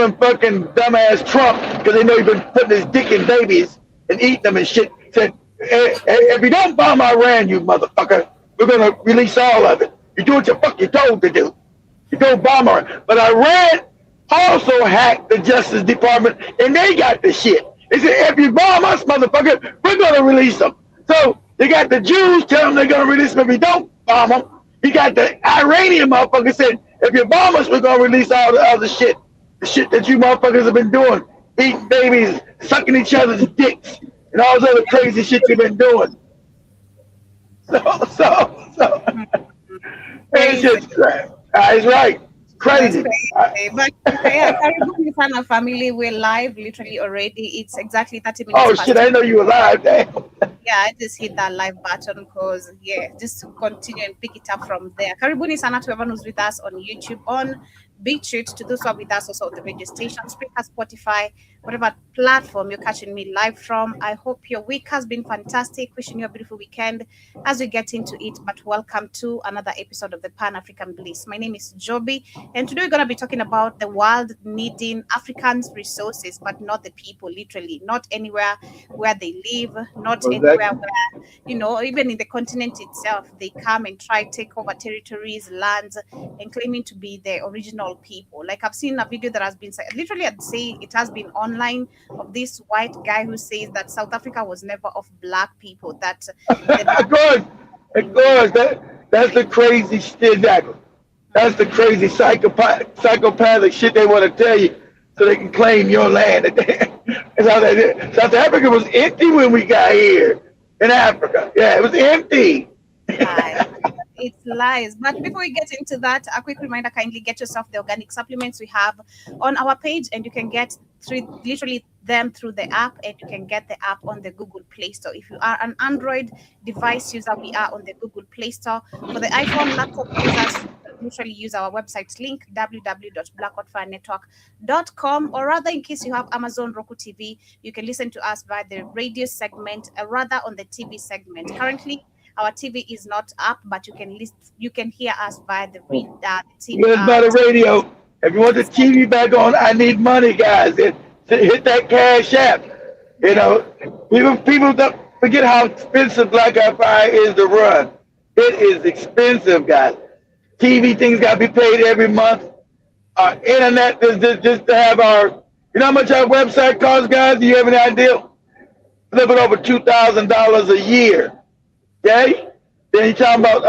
telling fucking dumbass Trump, because they know he's been putting his dick in babies and eating them and shit, said, if you don't bomb Iran, you motherfucker, we're going to release all of it. You do what you fucking told to do. You don't bomb Iran. But Iran also hacked the Justice Department, and they got the shit. They said, if you bomb us, motherfucker, we're going to release them. So they got the Jews telling them they're going to release them if you don't bomb them. You got the Iranian motherfucker said, if you bomb us, we're going to release all the other shit. The shit that you motherfuckers have been doing. Eating babies, sucking each other's dicks, and all this other crazy shit you've been doing. So. It's just crap. It's right. Crazy. But yeah, Caribbean Pana family, we're live literally already. It's exactly 30 minutes. Oh shit, I didn't know you were live. Damn. Yeah, I just hit that live button because just to continue and pick it up from there. Karibuni sana to everyone who's with us on YouTube, on BitChute, to those who are with us also on the radio station, Spreaker, Spotify, whatever platform you're catching me live from. I hope your week has been fantastic. Wishing you a beautiful weekend as we get into it. But welcome to another episode of the Pan-African Bliss. My name is Joby, and today we're going to be talking about the world needing Africans' resources, but not the people, literally. Not anywhere where they live, not anywhere where, even in the continent itself, they come and try to take over territories, lands, and claiming to be the original people. Like I've seen a video that has been, literally I'd say it has been online, of this white guy who says that South Africa was never of black people. That of course, that's the crazy shit. That's the crazy psychopathic shit they want to tell you so they can claim your land. That's how they did. South Africa was empty when we got here in Africa. Yeah, it was empty. It's lies. But before we get into that, a quick reminder, kindly get yourself the organic supplements we have on our page, and you can get literally them through the app, and you can get the app on the Google Play Store. If you are an Android device user, we are on the Google Play Store. For the iPhone laptop users, literally use our website link, www.blackwatfirenetwork.com, or rather, in case you have Amazon Roku TV, you can listen to us via the radio segment, rather on the TV segment. Currently, our TV is not up, but you can hear us via the TV. It's by the radio. If you want the TV back on, I need money, guys. Hit that cash app. People don't forget how expensive Black Eye Fire is to run. It is expensive, guys. TV things got to be paid every month. Our internet just to have our. You know how much our website costs, guys? Do you have any idea? A little bit over $2,000 a year. Okay? Then you're talking about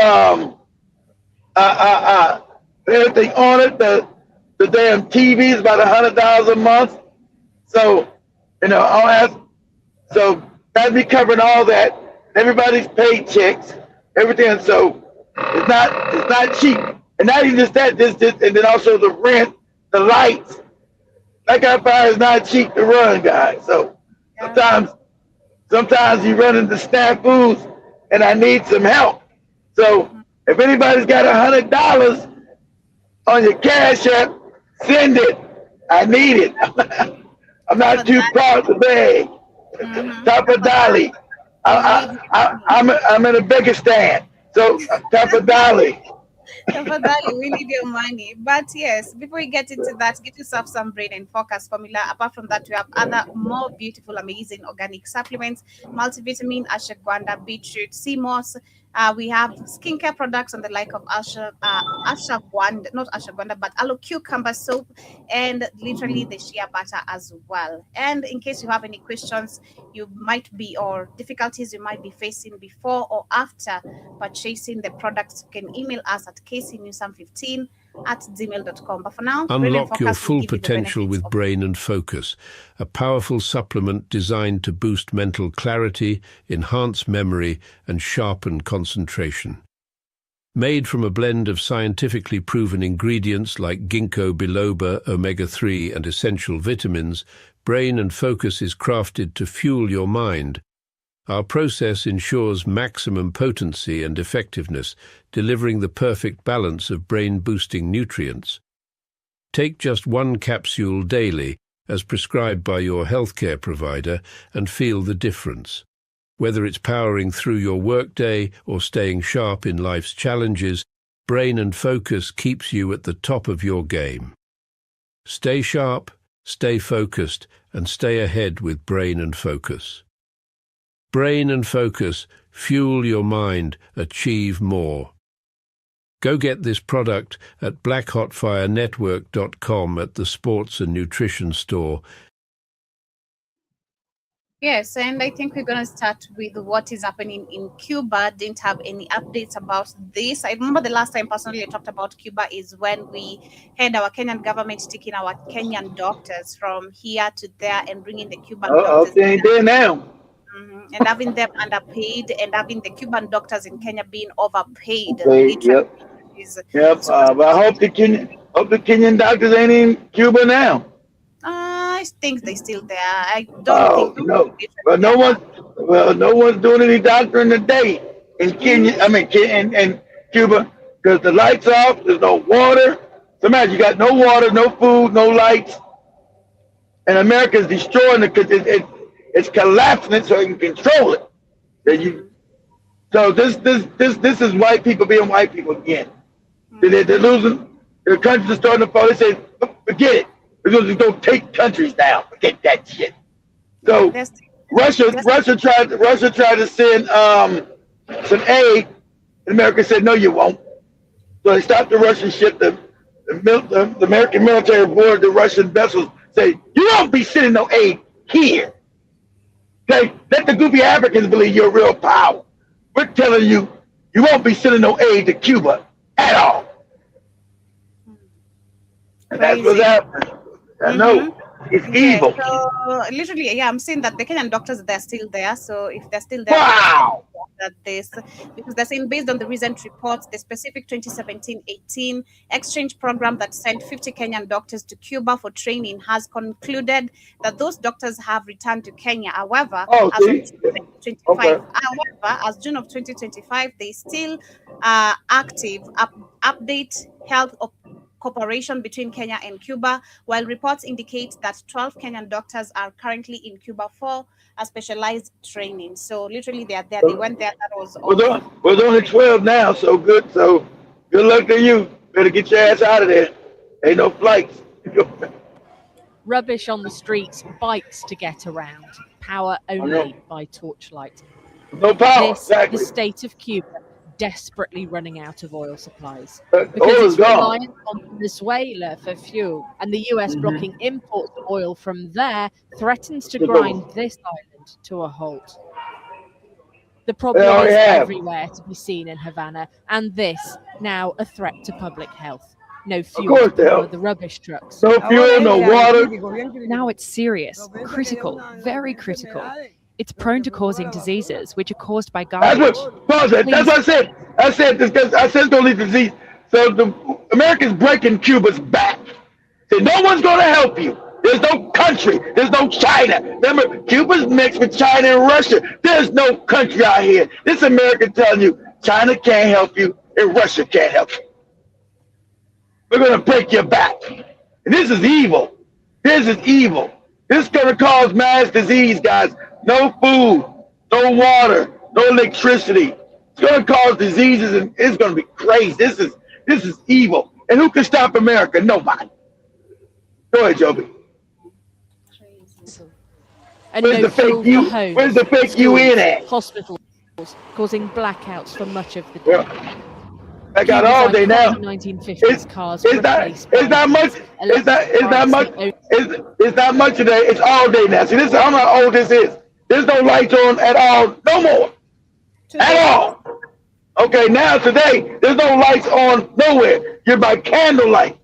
everything on it. The damn TV is about $100 a month. So, so that'd be covering all that. Everybody's paychecks, everything. So it's not cheap. And not even just that, and then also the rent, the lights. Black Eye Fire is not cheap to run, guys. So sometimes you run into snafus, and I need some help. So if anybody's got $100 on your cash app, send it. I need it. I'm not too proud to beg. Top of Dolly. I'm in a bigger stand. So top of Dolly. We need your money. But yes, before we get into that, get yourself some brain and focus formula. Apart from that, we have other more beautiful, amazing organic supplements, multivitamin, ashwagandha, beetroot, sea moss. We have skincare products on the like of ashwagandha, not ashwagandha, but aloe cucumber soap, and literally the shea butter as well. And in case you have any questions or difficulties you might be facing before or after purchasing the products, you can email us at kcnewsam15@gmail.com. But for now, unlock your full potential with Brain and Focus, a powerful supplement designed to boost mental clarity, enhance memory, and sharpen concentration. Made from a blend of scientifically proven ingredients like ginkgo biloba, omega-3, and essential vitamins, Brain and Focus is crafted to fuel your mind. Our process ensures maximum potency and effectiveness, delivering the perfect balance of brain-boosting nutrients. Take just one capsule daily, as prescribed by your healthcare provider, and feel the difference. Whether it's powering through your workday or staying sharp in life's challenges, Brain and Focus keeps you at the top of your game. Stay sharp, Stay focused and stay ahead with Brain and Focus. Brain and Focus, fuel your mind, achieve more. Go get this product at blackhotfirenetwork.com at the sports and nutrition store. Yes, and I think we're going to start with what is happening in Cuba. Didn't have any updates about this. I remember the last time personally I talked about Cuba is when we had our Kenyan government taking our Kenyan doctors from here to there and bringing the Cuban doctors. They ain't there now. And having them underpaid and having the Cuban doctors in Kenya being overpaid. Yep. But I hope the Kenyan doctors ain't in Cuba now. I think they're still there. I don't think. No. But no one's doing any doctoring today in Kenya. I mean, in Cuba, because the lights off. There's no water. So imagine you got no water, no food, no lights, and America's destroying it because it's collapsing it so you can control it. So this is white people being white people again. They're losing. The countries are starting to fall. They say, forget it. We're going to go take countries down. Forget that shit. So Russia tried to send some aid, and America said, no, you won't. So they stopped the Russian ship. The American military board, the Russian vessels, say, you won't be sending no aid here. Okay? Let the goofy Africans believe you're real power. We're telling you, you won't be sending no aid to Cuba at all. And that's what's happening. I know. It's evil. So literally, I'm saying that the Kenyan doctors, they're still there. So if they're still there, wow. Because they're saying based on the recent reports, the specific 2017-18 exchange program that sent 50 Kenyan doctors to Cuba for training has concluded that those doctors have returned to Kenya. However, as June of 2025, they still are active. Update health cooperation between Kenya and Cuba, while reports indicate that 12 Kenyan doctors are currently in Cuba for a specialized training. So literally they are there. They went there. That was we're only 12 now, so good. So good luck to you. Better get your ass out of there. Ain't no flights. Rubbish on the streets, bikes to get around. Power only by torchlight. No power. This Exactly. the state of Cuba, desperately running out of oil supplies Oil because is it's gone. reliant on Venezuela for fuel, and the US blocking imports of oil from there threatens to grind this island to a halt. The problem is everywhere to be seen in Havana, and this now a threat to public health. No fuel for the rubbish trucks. No fuel, no water. Now it's serious, critical, very critical. It's prone to causing diseases which are caused by garbage. That's what I said. I said this because I said don't leave disease. So the Americans breaking Cuba's back. So no one's going to help you. There's no country. There's no China. Remember, Cuba's mixed with China and Russia. There's no country out here. This America telling you China can't help you and Russia can't help you. We're going to break your back. And this is evil. This is evil. This is going to cause mass disease, guys. No food, no water, no electricity. It's going to cause diseases, and it's going to be crazy. This is evil. And who can stop America? Nobody. Go ahead, Joby. And Where's the fake you? Where's the fake you in at? Hospitals causing blackouts for much of the day. I got all day now. 1950s cars. It's not much today. It's all day now. See, this is how old this is. There's no lights on at all. No more. At all. Okay, now today, there's no lights on nowhere. You're by candlelight.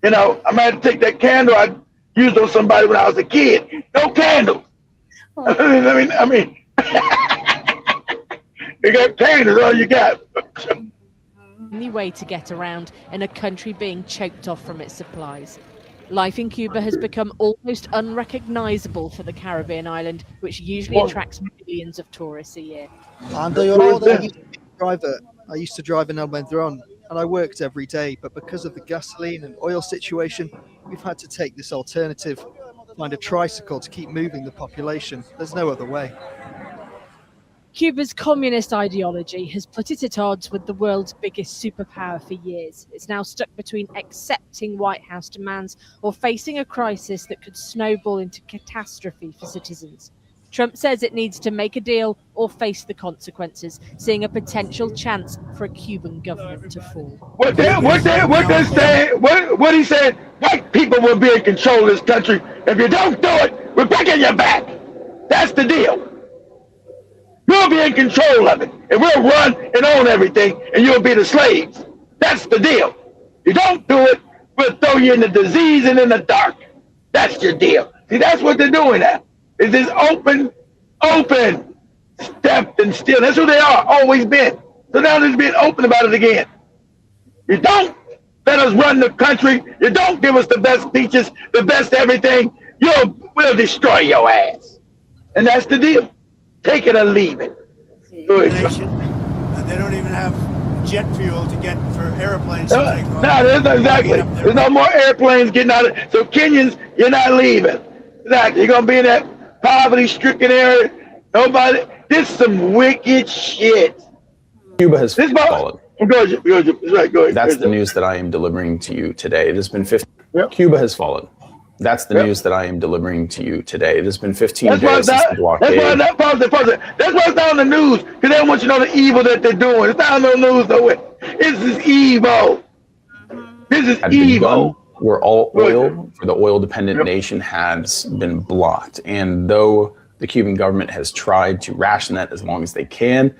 You know, I might take that candle I used on somebody when I was a kid. No candles. I mean, you got candles, all you got. Only way to get around in a country being choked off from its supplies. Life in Cuba has become almost unrecognizable for the Caribbean island, which usually attracts millions of tourists a year. I used to drive in El Medron, and I worked every day, but because of the gasoline and oil situation, we've had to take this alternative, find a tricycle to keep moving the population. There's no other way. Cuba's communist ideology has put it at odds with the world's biggest superpower for years. It's now stuck between accepting White House demands or facing a crisis that could snowball into catastrophe for citizens. Trump says it needs to make a deal or face the consequences, seeing a potential chance for a Cuban government to fall. What he said, white people will be in control of this country. If you don't do it, we're breaking your back. That's the deal. You'll be in control of it, and we'll run and own everything, and you'll be the slaves. That's the deal. You don't do it, we'll throw you in the disease and in the dark. That's your deal. See, that's what they're doing now. It's this open, stepped and still. That's who they are, always been. So now they're being open about it again. You don't let us run the country. You don't give us the best beaches, the best everything. We'll destroy your ass. And that's the deal. Take it or leave it. And they don't even have jet fuel to get for airplanes. There's no more airplanes getting out of it. So Kenyans, you're not leaving. Exactly. You're going to be in that poverty-stricken area. Nobody. This is some wicked shit. Cuba has fallen. Go ahead. That's the news that I am delivering to you today. It has been 15. Yep. Cuba has fallen. That's the news that I am delivering to you today. It has been 15 days since the blockade. That's why it's not on the news, because they don't want you to know the evil that they're doing. It's not on the news, though. This is evil. This is evil. Where all oil for the oil-dependent nation has been blocked. And though the Cuban government has tried to ration that as long as they can,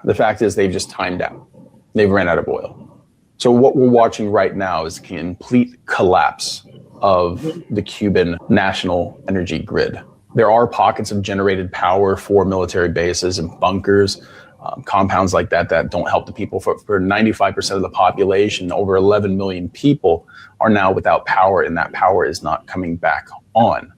the fact is they've just timed out. They've ran out of oil. So what we're watching right now is a complete collapse of the Cuban national energy grid. There are pockets of generated power for military bases and bunkers, compounds like that don't help the people. For 95% of the population, over 11 million people are now without power, and that power is not coming back on.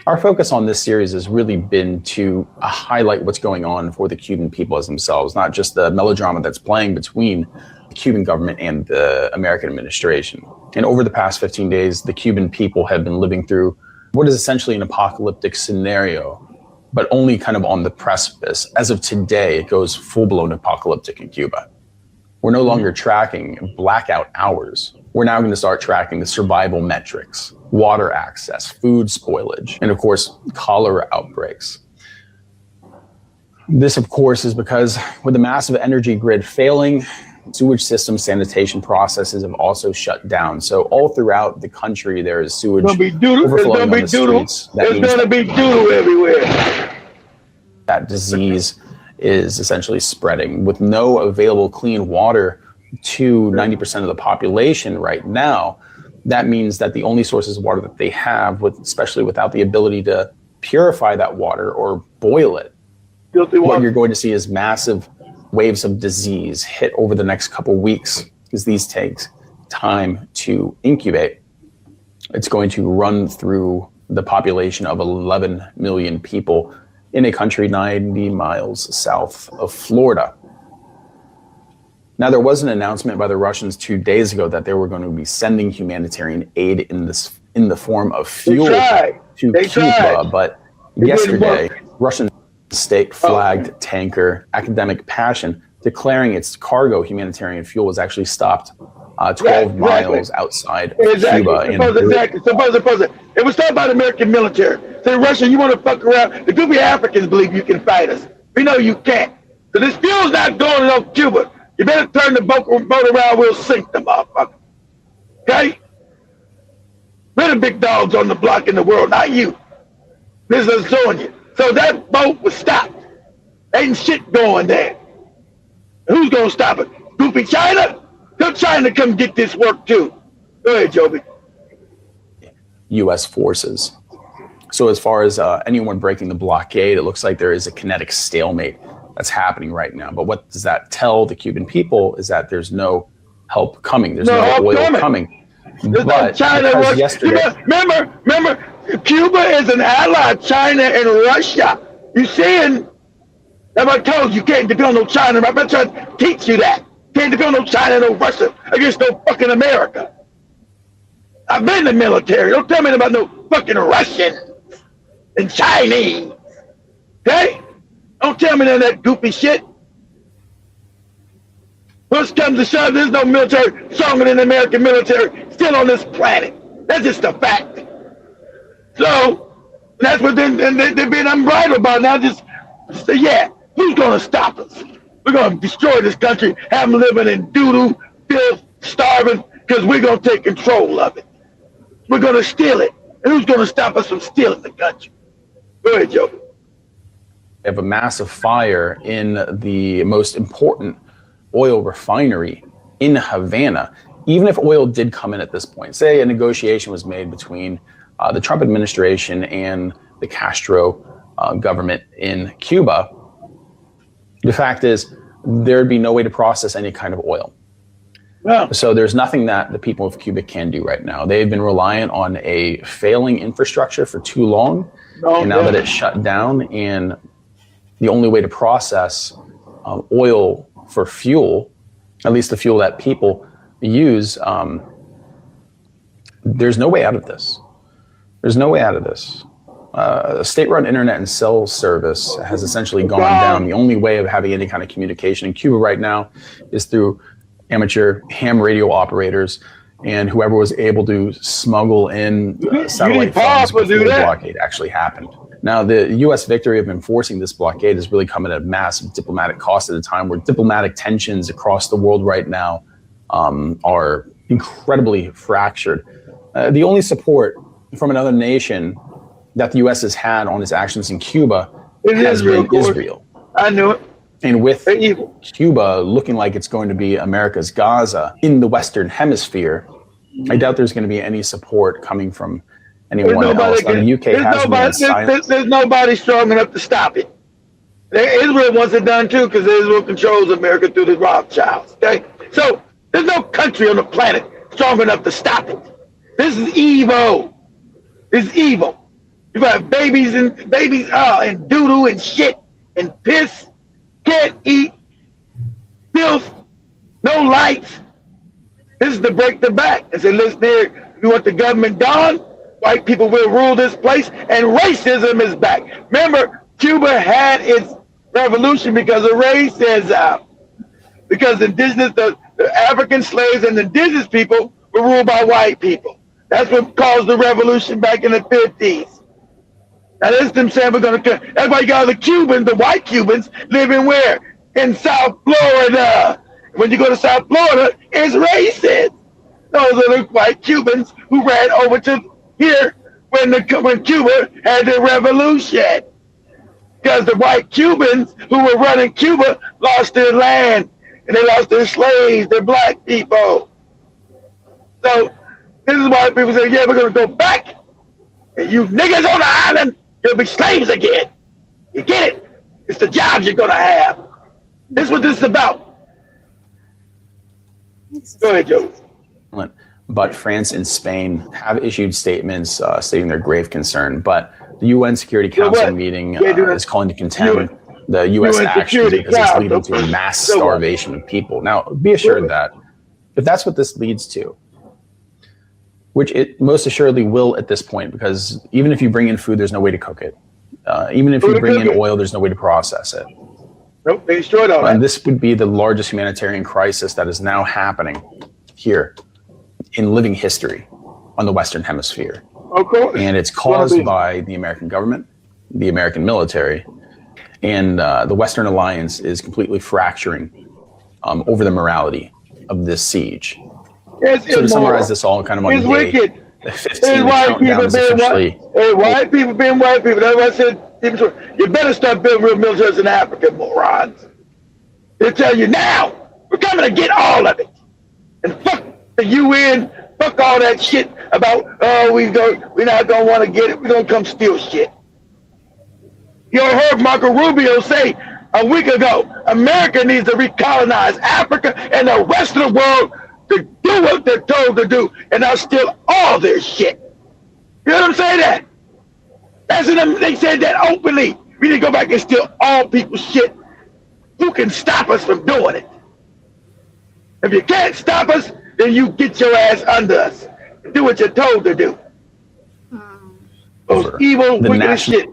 Our focus on this series has really been to highlight what's going on for the Cuban people as themselves, not just the melodrama that's playing between the Cuban government and the American administration. And over the past 15 days, the Cuban people have been living through what is essentially an apocalyptic scenario, but only kind of on the precipice. As of today, it goes full-blown apocalyptic in Cuba. We're no longer tracking blackout hours. We're now going to start tracking the survival metrics, water access, food spoilage, and of course, cholera outbreaks. This, of course, is because with the massive energy grid failing, sewage system sanitation processes have also shut down. So all throughout the country, there is sewage overflowing on the streets. There's going to be doodle everywhere. That disease is essentially spreading with no available clean water to 90% of the population right now. That means that the only sources of water that they have, especially without the ability to purify that water or boil it, what you're going to see is massive waves of disease hit over the next couple weeks, because these take time to incubate. It's going to run through the population of 11 million people in a country 90 miles south of Florida. Now, there was an announcement by the Russians 2 days ago that they were going to be sending humanitarian aid in the form of fuel to Cuba, but yesterday, Russian state-flagged tanker Academic Passion, declaring its cargo humanitarian fuel was actually stopped 12 miles outside of Cuba. Suppose it was stopped by the American military. Say, Russia, you want to fuck around? The goofy Africans believe you can fight us. We know you can't. So this fuel's not going to Cuba. You better turn the boat around, we'll sink the motherfucker. Okay? We're the big dogs on the block in the world, not you. This is Sonia. So that boat was stopped. Ain't shit going there. Who's going to stop it? Goofy China? Tell China to come get this work too. Go ahead, Joby. U.S. forces. So as far as anyone breaking the blockade, it looks like there is a kinetic stalemate that's happening right now. But what does that tell the Cuban people is that there's no help coming. There's no oil coming. But China remember, Cuba is an ally of China and Russia. You seeing? I told you, you can't depend on no China. I've been trying to teach you that. Can't depend on no China, no Russia against no fucking America. I've been in the military. Don't tell me about no fucking Russians and Chinese. Okay? Don't tell me none of that goofy shit. Push comes to shove, there's no military stronger than the American military still on this planet. That's just a fact. So that's what they're being unbridled about now. Just say, yeah, who's gonna stop us? We're gonna destroy this country, have them living in doo-doo, filth, starving, because we're gonna take control of it. We're gonna steal it. And who's gonna stop us from stealing the country? Go ahead, Joe. We have a massive fire in the most important oil refinery in Havana. Even if oil did come in at this point, say a negotiation was made between the Trump administration and the Castro government in Cuba, the fact is there'd be no way to process any kind of oil. Yeah. So there's nothing that the people of Cuba can do right now. They've been reliant on a failing infrastructure for too long. And now that it's shut down and the only way to process oil for fuel, at least the fuel that people use, there's no way out of this. There's no way out of this. A state-run internet and cell service has essentially gone down. The only way of having any kind of communication in Cuba right now is through amateur ham radio operators and whoever was able to smuggle in satellite phones before the blockade actually happened. Now, the U.S. victory of enforcing this blockade has really come at a massive diplomatic cost at a time where diplomatic tensions across the world right now are incredibly fractured. The only support from another nation that the U.S. has had on its actions in Cuba has been Israel. I knew it. And with Cuba looking like it's going to be America's Gaza in the Western Hemisphere, I doubt there's going to be any support coming from anyone else. The UK has been silent. There's nobody strong enough to stop it. Israel wants it done too because Israel controls America through the Rothschilds. Okay, so there's no country on the planet strong enough to stop it. This is evil. It's evil. You got babies and doo-doo and shit and piss. Can't eat, filth, no lights. This is to break the back and say, listen here, you want the government gone? White people will rule this place, and racism is back. Remember, Cuba had its revolution because of racism. Because indigenous, the African slaves and indigenous people were ruled by white people. That's what caused the revolution back in the 50s. Now this them saying we're gonna. That's why you got the Cubans, the white Cubans, living where? In South Florida. When you go to South Florida, it's racist. Those are the white Cubans who ran over to here when Cuba had the revolution. Because the white Cubans who were running Cuba lost their land and they lost their slaves, their black people. So this is why people say, yeah, we're gonna go back, and you niggas on the island, you'll be slaves again. You get it? It's the jobs you're gonna have. This is what this is about. Go ahead, Joe. But France and Spain have issued statements stating their grave concern. But the UN Security Council meeting is calling to condemn the U.S. actions because it's leading to a mass starvation of people. Now, be assured that if that's what this leads to, which it most assuredly will at this point, because even if you bring in food, there's no way to cook it. Even if you bring in oil, there's no way to process it. Nope, they destroyed all that. And this would be the largest humanitarian crisis that is now happening here in living history on the Western Hemisphere. Of course. And it's caused by the American government, the American military, and the Western alliance is completely fracturing over the morality of this siege. It's so to summarize this all kind of on day 15, white people being white people. That's why I said, you better start building real militaries in Africa, morons. They tell you now, we're coming to get all of it. And fuck the UN, fuck all that shit about, we're not going to want to get it. We're going to come steal shit. You heard Marco Rubio say a week ago, America needs to recolonize Africa and the rest of the world to do what they're told to do and not steal all their shit. You know what I'm saying? That? That's in them, they said that openly. We need to go back and steal all people's shit. Who can stop us from doing it? If you can't stop us, then you get your ass under us. Do what you're told to do. Those evil, wicked shit.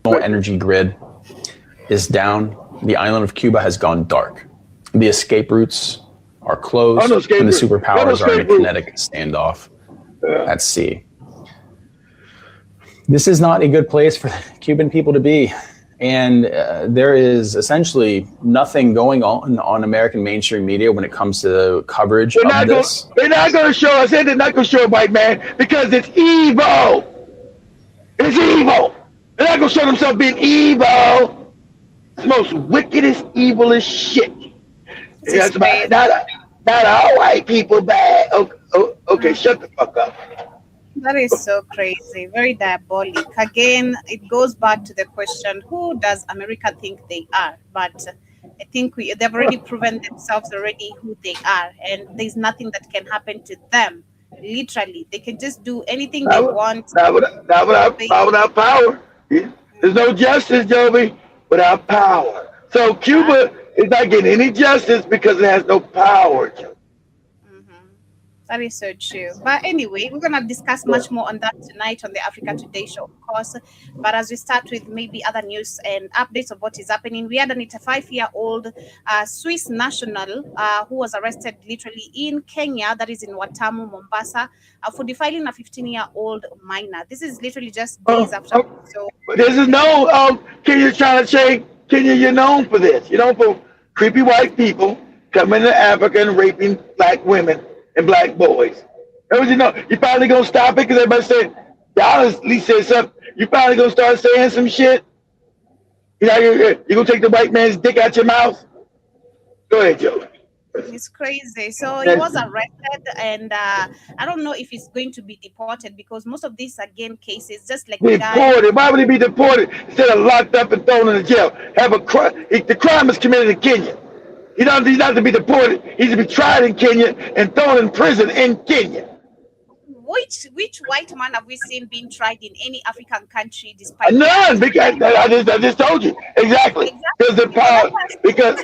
Energy grid is down. The island of Cuba has gone dark. The escape routes are closed, and the superpowers are in a kinetic standoff at sea. This is not a good place for Cuban people to be. And there is essentially nothing going on American mainstream media when it comes to coverage of this. They're not going to show us. They're not going to show a white man because it's evil. It's evil. They're not going to show themselves being evil. It's the most wickedest, evilest shit. Not all white people bad. Okay, shut the fuck up. That is so crazy, very diabolic. Again, it goes back to the question, who does America think they are? But I think they've already proven themselves already who they are, and there's nothing that can happen to them. Literally, they can just do anything they want. Not without power. There's no justice, Joby, without power. So Cuba is not getting any justice because it has no power, Joby. That is so true. But anyway, we're going to discuss much more on that tonight on the Africa Today show, of course. But as we start with maybe other news and updates of what is happening, we had an 85-year-old Swiss national who was arrested literally in Kenya, that is in Watamu, Mombasa, for defiling a 15-year-old minor. This is literally just days after. So this is no, Kenya trying to say, Kenya, you're known for this. You're known for creepy white people coming to Africa and raping black women and black boys. You finally gonna stop it because everybody said, y'all at least said something. You finally gonna start saying some shit? You gonna take the white man's dick out your mouth? Go ahead, Joe. It's crazy. So he was arrested, and I don't know if he's going to be deported because most of these, again, cases, just like deported. Why would he be deported instead of locked up and thrown in the jail? The crime is committed in Kenya. He doesn't have to be deported. He's to be tried in Kenya and thrown in prison in Kenya. Which white man have we seen being tried in any African country despite none? Because I just told you exactly. Because the power. Because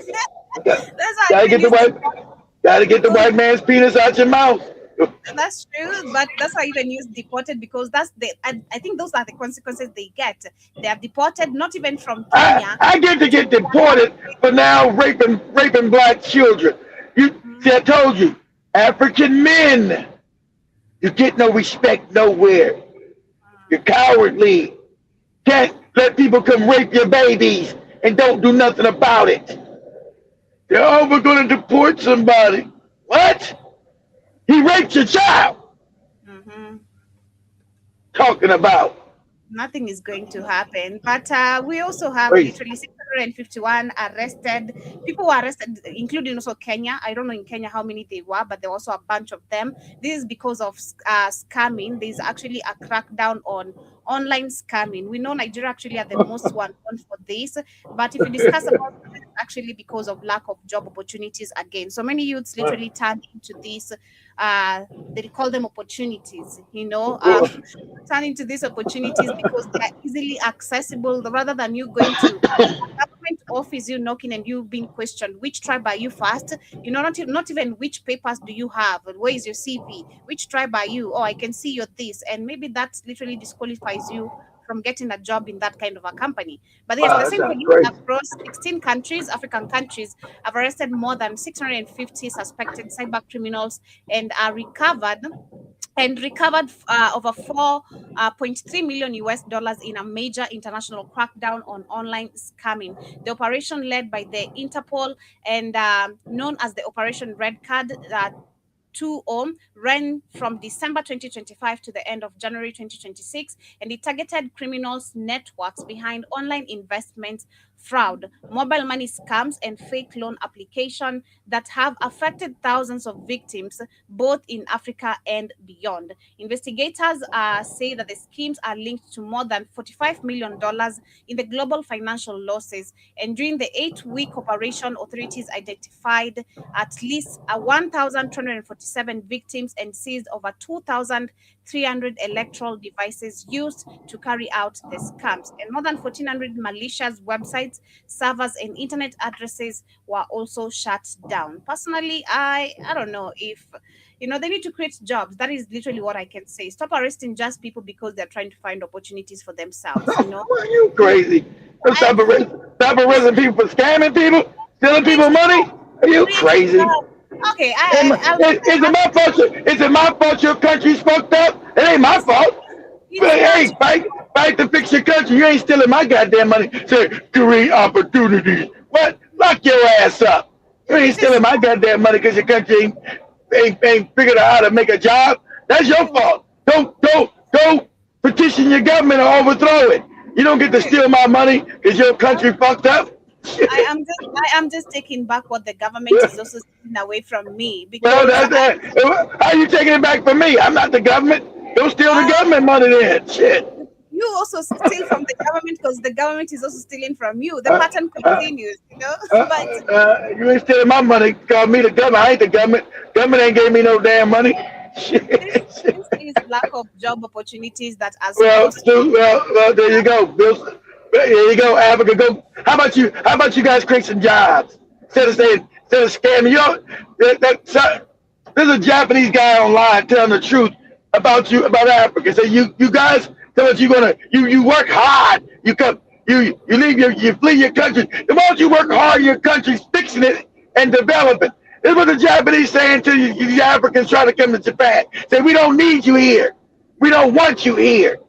gotta get the white man's penis out your mouth. That's true, but that's why even use deported because I think those are the consequences they get. They are deported, not even from Kenya. I get to get deported for now raping black children. See, I told you, African men, you get no respect nowhere. You're cowardly. Can't let people come rape your babies and don't do nothing about it. We're going to deport somebody. What? He raped your child. Talking about. Nothing is going to happen. But we also have literally 651 arrested. People were arrested, including also Kenya. I don't know in Kenya how many they were, but there were also a bunch of them. This is because of scamming. There's actually a crackdown on online scamming. We know Nigeria actually are the most one for this. But if you discuss about it, actually because of lack of job opportunities again. So many youths literally turn into this. They call them opportunities, turn into these opportunities because they are easily accessible rather than you going to government office, you knocking and you being questioned, which tribe are you first? Not even which papers do you have, where is your CV, which tribe are you? Oh, I can see you're this, and maybe that literally disqualifies you from getting a job in that kind of a company. But yes, the same thing across 16 countries, African countries, have arrested more than 650 suspected cyber criminals and are recovered over $4.3 million in a major international crackdown on online scamming. The operation led by the Interpol and known as the Operation Red Card 2 ran from December 2025 to the end of January 2026, and it targeted criminals' networks behind online investments, fraud, mobile money scams, and fake loan application that have affected thousands of victims, both in Africa and beyond. Investigators say that the schemes are linked to more than $45 million in the global financial losses. And during the 8-week operation, authorities identified at least 1,247 victims and seized over 2,300 electoral devices used to carry out the scams. And more than 1,400 malicious websites, servers, and internet addresses were also shut down. Personally, I don't know if they need to create jobs. That is literally what I can say. Stop arresting just people because they're trying to find opportunities for themselves. Are you crazy? Stop arresting people for scamming people, stealing people money. Are you crazy? Okay, is it my fault? Is it my fault your country's fucked up? It ain't my fault. But hey, fight to fix your country. You ain't stealing my goddamn money. Say create opportunities. What? Lock your ass up. You ain't stealing my goddamn money because your country ain't figured out how to make a job. That's your fault. Don't petition your government or overthrow it. You don't get to steal my money because your country fucked up. I am just taking back what the government is also taking away from me. Because Well, how are you taking it back from me? I'm not the government. Don't steal the government money then. Shit. You also steal from the government because the government is also stealing from you. The pattern continues, you know. But you ain't stealing my money. Call me the government. I ain't the government. Government ain't gave me no damn money. this is lack of job opportunities that as well, there you go. There you go, Africa. Go. How about you guys create some jobs instead of scamming? You know, there's a Japanese guy online telling the truth about Africa. So you guys tell us you work hard. You flee your country. Why don't you work hard in your country, fixing it and developing? This is what the Japanese saying to you Africans trying to come to Japan. Say we don't need you here. We don't want you here.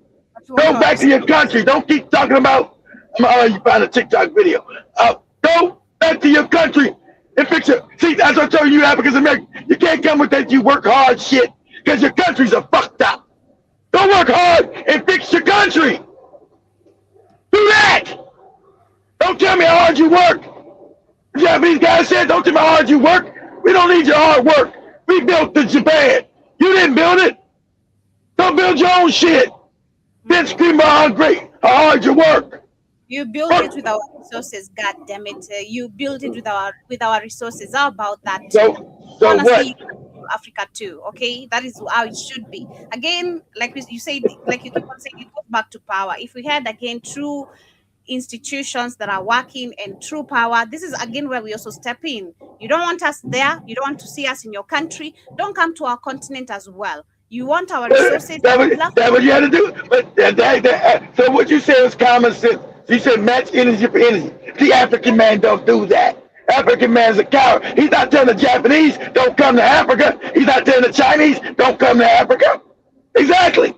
Go back to your country. Don't keep talking about. You found a TikTok video. Go back to your country and fix it. See, that's what I told you, Africans Americans. You can't come with that you work hard shit because your countries are fucked up. Go work hard and fix your country. Do that. Don't tell me how hard you work. The Japanese guy said, don't tell me how hard you work. We don't need your hard work. We built the Japan. You didn't build it. Don't build your own shit. Then scream about how great, how hard you work. You build it with our resources, God damn it. You build it with our resources. How about that? So what? Africa too, okay? That is how it should be. Again, like you said, like you keep on saying, it goes back to power. If we had again true institutions that are working and true power, this is again where we also step in. You don't want us there. You don't want to see us in your country. Don't come to our continent as well. You want our resources. That's what you had to do. But so what you said was common sense. You said match energy for energy. The African man don't do that. African man's a coward. He's not telling the Japanese, don't come to Africa. He's not telling the Chinese, don't come to Africa. Exactly.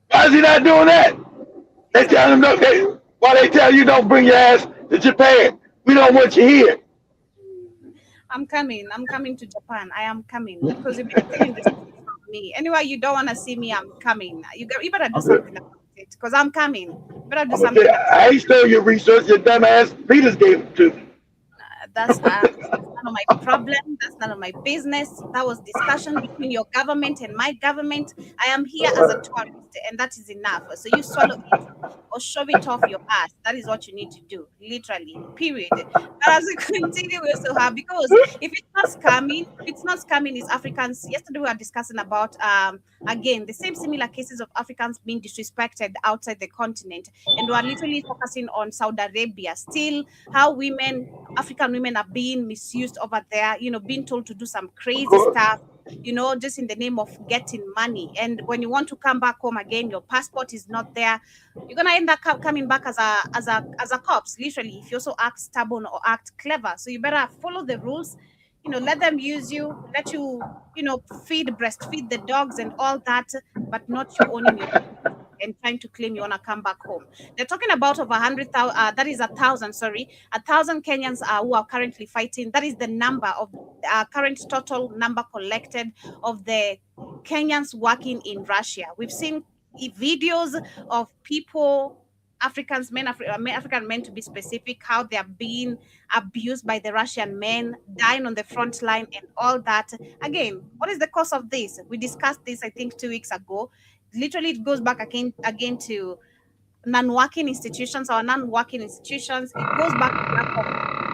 Why is he not doing that? They tell him, why they tell you don't bring your ass to Japan? We don't want you here. I'm coming to Japan. I am coming because you've been telling this from me. Anyway, you don't want to see me, I'm coming. You better do something about it because I'm coming. You better do something. I ain't stole your research. Your dumb ass Peters gave it to me. That's none of my problem. That's none of my business. That was discussion between your government and my government. I am here as a tourist, and that is enough. So you swallow it or shove it off your ass. That is what you need to do, literally. Period. But as we continue, we also have, because if it's not scamming, it's Africans. Yesterday we were discussing about again the same similar cases of Africans being disrespected outside the continent, and we are literally focusing on Saudi Arabia. Still, how African women are being misused over there, being told to do some crazy stuff, just in the name of getting money. And when you want to come back home again, your passport is not there. You're gonna end up coming back as a corpse, literally, if you also act stubborn or act clever. So you better follow the rules. Let them use you, let you, breastfeed the dogs and all that, but not you owning your and trying to claim you want to come back home. They're talking about over 100,000, that is 1,000 Kenyans who are currently fighting. That is the number of current total number collected of the Kenyans working in Russia. We've seen videos of people, African men to be specific, how they are being abused by the Russian men, dying on the front line and all that. Again, what is the cause of this? We discussed this, I think, 2 weeks ago. Literally, it goes back again to non-working institutions. It goes back to lack of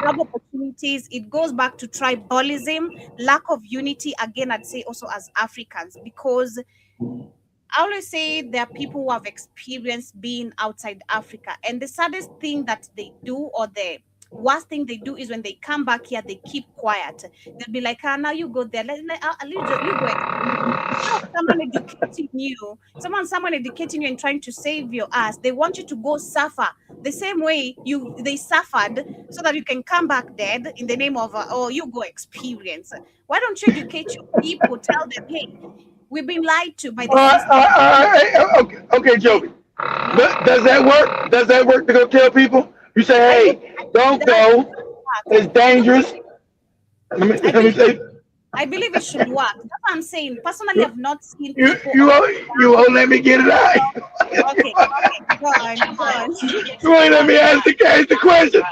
job opportunities. It goes back to tribalism, lack of unity. Again, I'd say also as Africans, because I always say there are people who have experienced being outside Africa, and the saddest thing that they do, or the worst thing they do, is when they come back here, they keep quiet. They'll be like, now you go there. You go. Someone educating you and trying to save your ass. They want you to go suffer the same way they suffered so that you can come back dead in the name of you go experience. Why don't you educate your people? Tell them, hey, we've been lied to by the system. Okay, Joby. No? Does that work? Does that work to go tell people? You say, I hey, believe don't that go. It's dangerous. I Let me believe say, I believe it should work. That's what I'm saying. Personally, I've not seen you people you on won't, you won't let me get it out. okay, go on, go on. You ain't let me ask the question.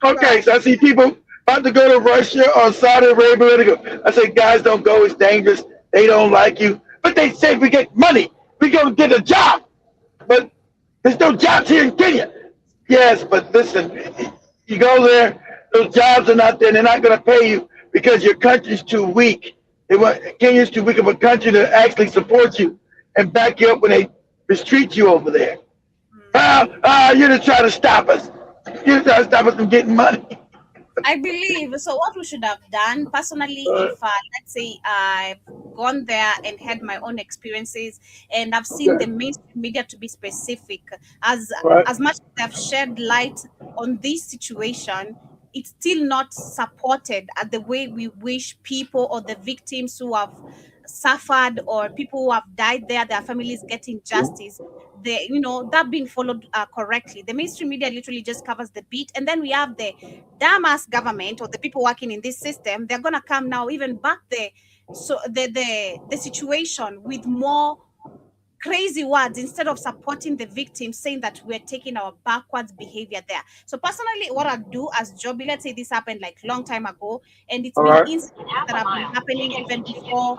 Go Okay, on. so I see people about to go to Russia or Saudi Arabia. They go. I say, guys, don't go. It's dangerous. They don't like you. But they say if we get money, we gonna get a job. But there's no jobs here in Kenya. Yes, but listen, you go there, those jobs are not there. They're not gonna pay you because your country's too weak. Kenya's too weak of a country to actually support you and back you up when they mistreat you over there. You're just trying to stop us. You're trying to stop us from getting money. I believe so. What we should have done personally, if let's say I've gone there and had my own experiences, and I've seen the mainstream media to be specific, as Right. as much as they've shed light on this situation, it's still not supported at the way we wish people or the victims who have suffered or people who have died there, their families getting justice. That being followed correctly. The mainstream media literally just covers the beat, and then we have the dumbass government or the people working in this system. They're gonna come now even back the situation with more crazy words instead of supporting the victims, saying that we're taking our backwards behavior there. So personally, what I do as Joby, let's say this happened like long time ago, and it's All been right. incidents that have been happening even before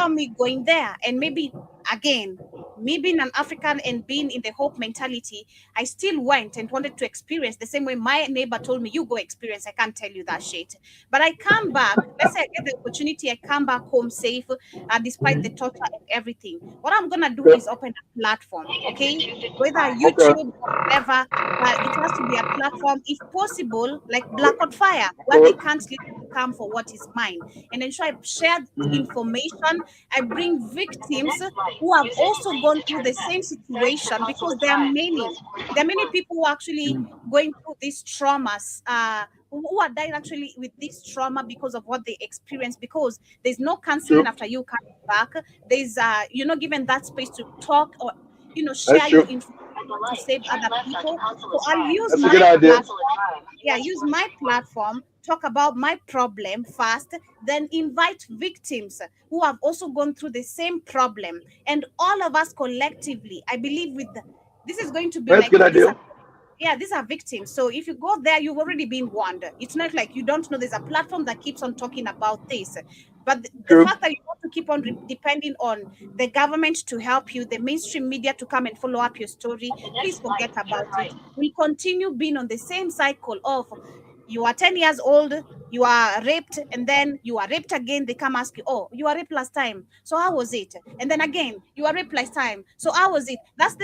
me going there. And maybe again, me being an African and being in the hope mentality, I still went and wanted to experience the same way my neighbor told me, you go experience. I can't tell you that shit. But I come back, let's say I get the opportunity, I come back home safe, despite the torture and everything. What I'm gonna do is open a platform, okay? Whether Okay. YouTube or whatever, but it has to be a platform, if possible, like Black on Fire, where they can't literally come for what is mine. And ensure I share information. I bring victims who have also gone through the same situation, because there are many. There are many people who are actually going through these traumas, who are dying actually with this trauma because of what they experienced, because there's no counseling True. after you come back. There's you're not given that space to talk or That's share your true. information to save other people. So I'll use That's a good my idea. platform. Yeah, use my platform, talk about my problem first, then invite victims who have also gone through the same problem, and all of us collectively, I believe, this is going to be That's a like good idea. these are victims. So if you go there, you've already been warned. It's not like you don't know there's a platform that keeps on talking about this. But the True. fact that you want to keep on depending on the government to help you, the mainstream media to come and follow up your story, please forget about it. We continue being on the same cycle of, you are 10 years old, you are raped, and then you are raped again. They come ask you, oh, you were raped last time, so how was it? And then again, you were raped last time, so how was it? That's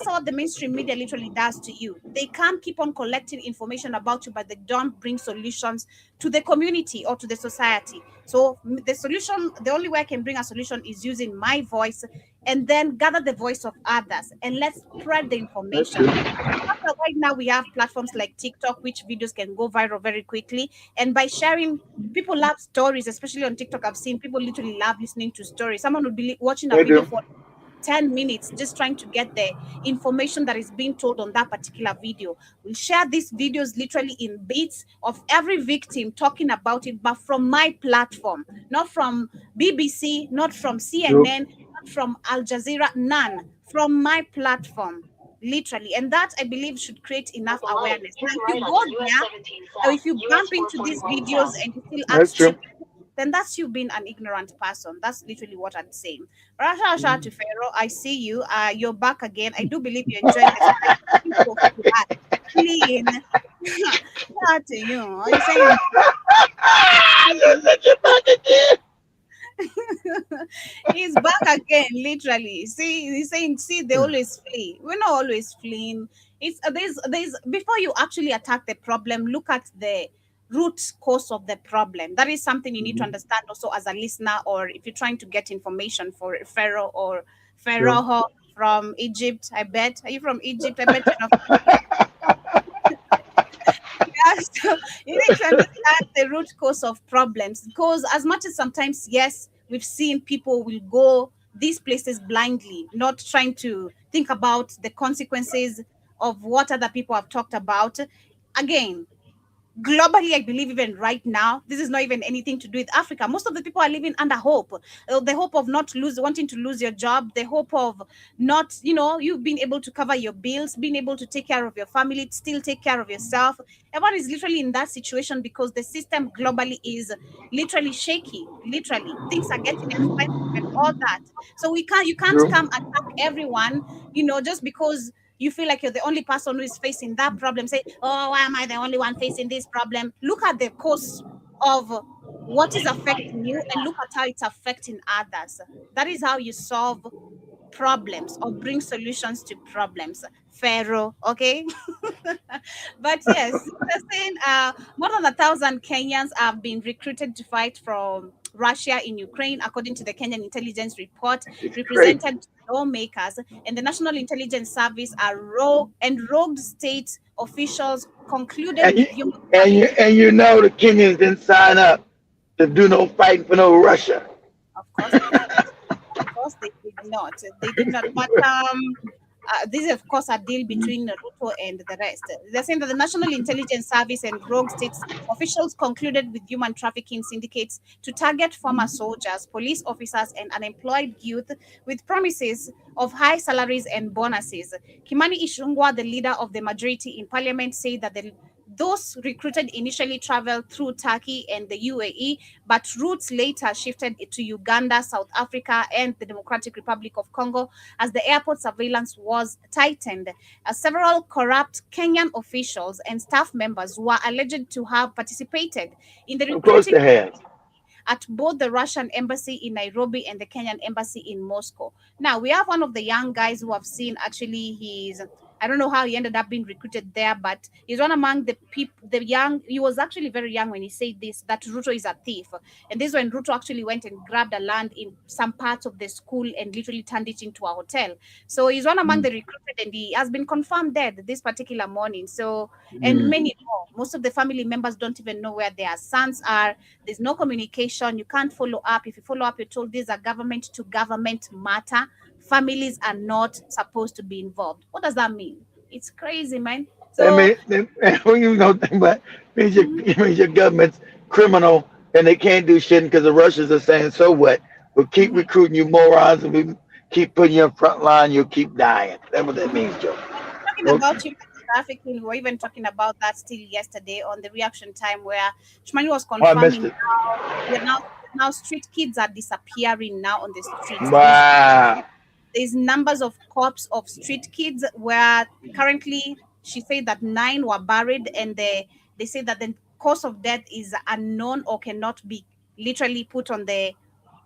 what the mainstream media literally does to you. They can't keep on collecting information about you, but they don't bring solutions to the community or to the society. So the only way I can bring a solution is using my voice, and then gather the voice of others, and let's spread the That's information. true. Right now we have platforms like TikTok, which videos can go viral very quickly. And by sharing, people love stories, especially on TikTok. I've seen people literally love listening to stories. Someone would be watching a They video do. for 10 minutes just trying to get the information that is being told on that particular video. We'll share these videos literally in bits of every victim talking about it, but from my platform, not from BBC, not from True. CNN, not from Al Jazeera, none, from my platform. Literally, and that I believe should create enough awareness. Now, if you go there, or if you bump into these videos and you still act That's true. stupid, then that's you being an ignorant person. That's literally what I'm saying. Rasha to Pharaoh, I see you. You're back again. I do believe you're enjoying this. Clean. Shout to you. I'm saying You're such a fucking kid. he's back again, literally. See, he's saying, see, they always flee. We're not always fleeing. It's there's before you actually attack the problem, look at the root cause of the problem. That is something you need to understand also as a listener, or if you're trying to get information for Pharaoh or True. Pharaoh from Egypt, I bet. Are you from Egypt? I bet you're not. Yeah, so you need to understand the root cause of problems. Because as much as sometimes, yes, we've seen people will go these places blindly, not trying to think about the consequences of what other people have talked about. Again, globally, I believe even right now, this is not even anything to do with Africa. Most of the people are living under hope. The hope of not wanting to lose your job, the hope of not, you've been able to cover your bills, being able to take care of your family, still take care of yourself. Everyone is literally in that situation because the system globally is literally shaky. Literally, things are getting expensive and all that. So you can't come attack everyone, just because you feel like you're the only person who is facing that problem. Say, oh, why am I the only one facing this problem? Look at the cause of what is affecting you and look at how it's affecting others. That is how you solve problems or bring solutions to problems. Pharaoh, okay? But yes, they're saying more than 1,000 Kenyans have been recruited to fight from Russia in Ukraine, according to the Kenyan intelligence report, Great. represented lawmakers and the National Intelligence Service are rogue state officials concluded And with human you know the Kenyans didn't sign up to do no fighting for no Russia. Of course they did. Of course they did not. They did not. But this is, of course, a deal between Ruto and the rest. They're saying that the National Intelligence Service and rogue states officials concluded with human trafficking syndicates to target former soldiers, police officers, and unemployed youth with promises of high salaries and bonuses. Kimani Ichung'wah, the leader of the majority in parliament, said that those recruited initially traveled through Turkey and the UAE, but routes later shifted to Uganda, South Africa, and the Democratic Republic of Congo as the airport surveillance was tightened. Several corrupt Kenyan officials and staff members were alleged to have participated in the Of course recruiting they have. at both the Russian embassy in Nairobi and the Kenyan embassy in Moscow. Now, we have one of the young guys who have seen I don't know how he ended up being recruited there, but he's one among the people, he was actually very young when he said this, that Ruto is a thief. And this is when Ruto actually went and grabbed a land in some parts of the school and literally turned it into a hotel. So he's one among the recruited and he has been confirmed dead this particular morning. So, and many more. Most of the family members don't even know where their sons are. There's no communication. You can't follow up. If you follow up, you're told these are government to government matter. Families are not supposed to be involved. What does that mean? It's crazy, man. I So, mean, when you know thing about means your government's criminal and they can't do shit because the Russians are saying, so what? We'll keep recruiting you morons and we keep putting you in front line, you'll keep dying. That's what that means, Joe. talking about human trafficking, we were even talking about that still yesterday on the reaction time where Shmani was Oh, I missed confirming it. now street kids are disappearing now on the streets. Wow. There's numbers of corpses of street kids where currently she said that 9 were buried and they say that the cause of death is unknown or cannot be literally put on the,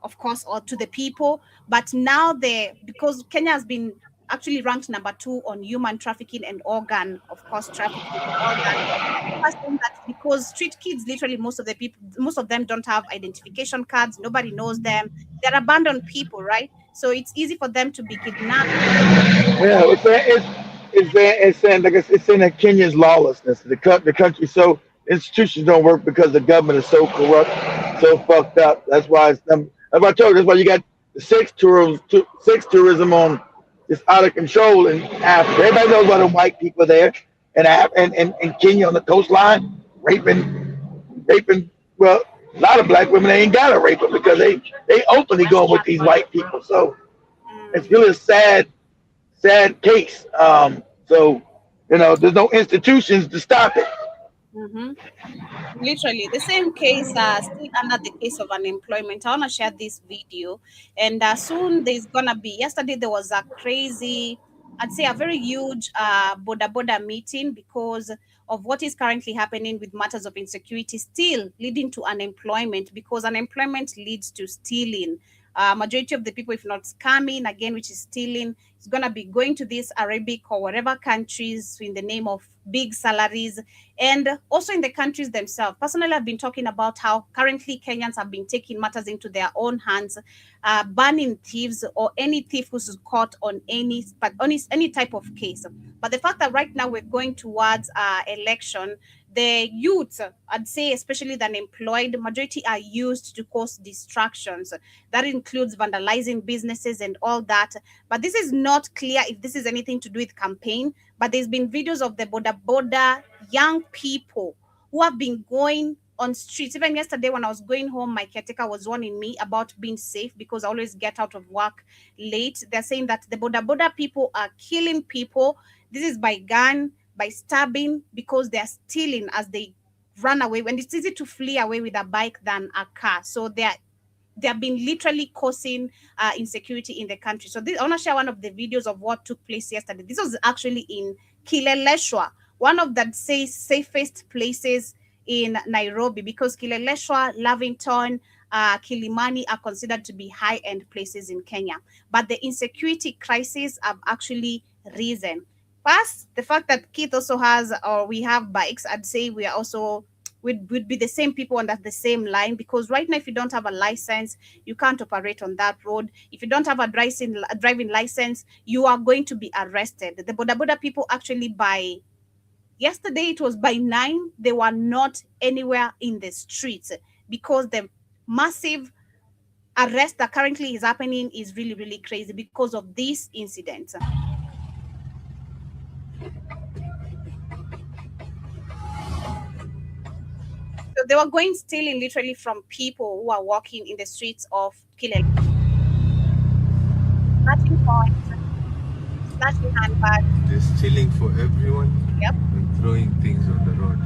of course, or to the people. But now because Kenya has been actually ranked number 2 on human trafficking and organ, of course, trafficking and all that. Saying that because street kids, literally most of them don't have identification cards. Nobody knows them. They're abandoned people, right? So it's easy for them to be kidnapped. Yeah, it's saying like it's saying that Kenya's lawlessness. The country so institutions don't work because the government is so corrupt, so fucked up. That's why that's why I told you. That's why you got the sex tourism on just out of control in Africa. Everybody knows why the white people there and Kenya on the coastline raping. Well, a lot of black women they ain't gotta rape them because they openly going with these white people. So it's really a sad case. So there's no institutions to stop it. Mm-hmm. Literally, the same case, still under the case of unemployment. I want to share this video, and soon there's gonna be. Yesterday there was a crazy, I'd say a very huge border meeting because of what is currently happening with matters of insecurity, still leading to unemployment because unemployment leads to stealing. Majority of the people, if not scamming, again, which is stealing, is going to be going to these Arabic or whatever countries in the name of big salaries, and also in the countries themselves. Personally, I've been talking about how currently Kenyans have been taking matters into their own hands, banning thieves or any thief who's caught on any type of case. But the fact that right now we're going towards election, the youth, I'd say, especially the unemployed, majority are used to cause distractions. That includes vandalizing businesses and all that. But this is not clear if this is anything to do with campaign. But there's been videos of the boda young people who have been going on streets. Even yesterday when I was going home, my caretaker was warning me about being safe because I always get out of work late. They're saying that the boda people are killing people. This is by gun, by stabbing, because they're stealing as they run away. When it's easy to flee away with a bike than a car. So they have been literally causing insecurity in the country. So I want to share one of the videos of what took place yesterday. This was actually in Kileleshwa, one of the safest places in Nairobi, because Kileleshwa, Lavington, Kilimani are considered to be high-end places in Kenya. But the insecurity crisis have actually risen. First, the fact that Keith also has, or we have bikes, I'd say we are also would be the same people under the same line, because right now, if you don't have a license, you can't operate on that road. If you don't have a driving license, you are going to be arrested. The boda people actually, by yesterday, it was by 9, they were not anywhere in the streets, because the massive arrest that currently is happening is really, really crazy because of this incident. So they were going stealing literally from people who are walking in the streets of Kilele. Snatching coins, snatching handbags. They're stealing for everyone. Yep. And throwing things on the road.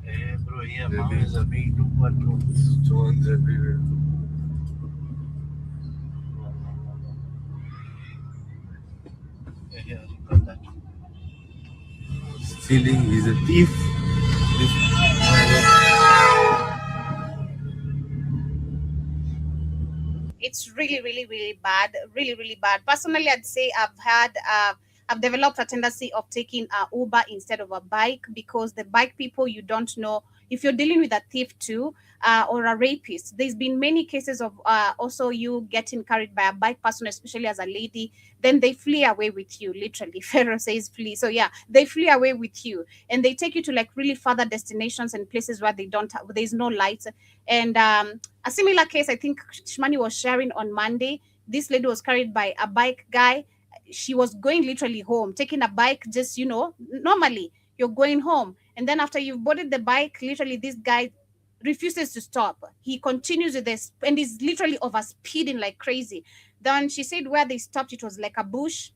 Hey bro, yeah, There mountains is- are being too patrols. Stones everywhere. Yeah, you got that. Stealing is a thief. It's really, really, really bad. Really, really bad. Personally, I'd say I've developed a tendency of taking a Uber instead of a bike, because the bike people, you don't know if you're dealing with a thief too, or a rapist. There's been many cases of also you getting carried by a bike person, especially as a lady. Then they flee away with you. Literally, Pharaoh says flee. So yeah, they flee away with you, and they take you to like really further destinations and places where there's no lights. And a similar case, I think Shmani was sharing on Monday. This lady was carried by a bike guy. She was going literally home, taking a bike, just, normally you're going home. And then after you've boarded the bike, literally this guy refuses to stop. He continues with this and is literally over speeding like crazy. Then she said where they stopped, it was like a bush.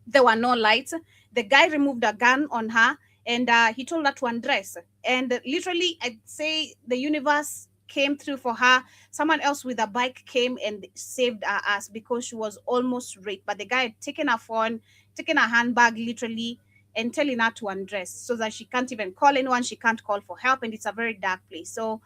There were no lights. The guy removed a gun on her, and he told her to undress. And literally, I'd say the universe came through for her. Someone else with a bike came and saved her ass, because she was almost raped. But the guy had taken her phone, taken her handbag literally, and telling her to undress, so that she can't even call anyone. She can't call for help. And it's a very dark place. So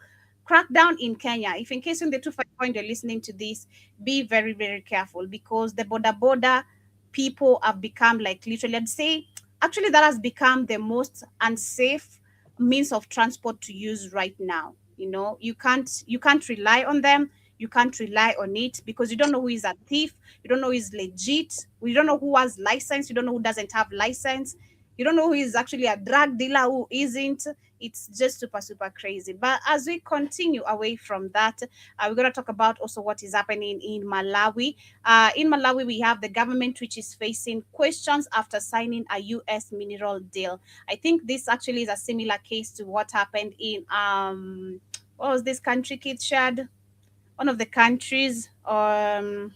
crackdown in Kenya. If in case in the 25 point you're listening to this, be very, very careful, because the boda people have become like literally, I'd say, actually that has become the most unsafe means of transport to use right now. You can't rely on them. You can't rely on it, because you don't know who is a thief. You don't know who is legit. You don't know who has license. You don't know who doesn't have license. You don't know who is actually a drug dealer, who isn't. It's just super, super crazy. But as we continue away from that, we're going to talk about also what is happening in Malawi. In Malawi, we have the government which is facing questions after signing a U.S. mineral deal. I think this actually is a similar case to what happened in, what was this country, Kid Shad? One of the countries, the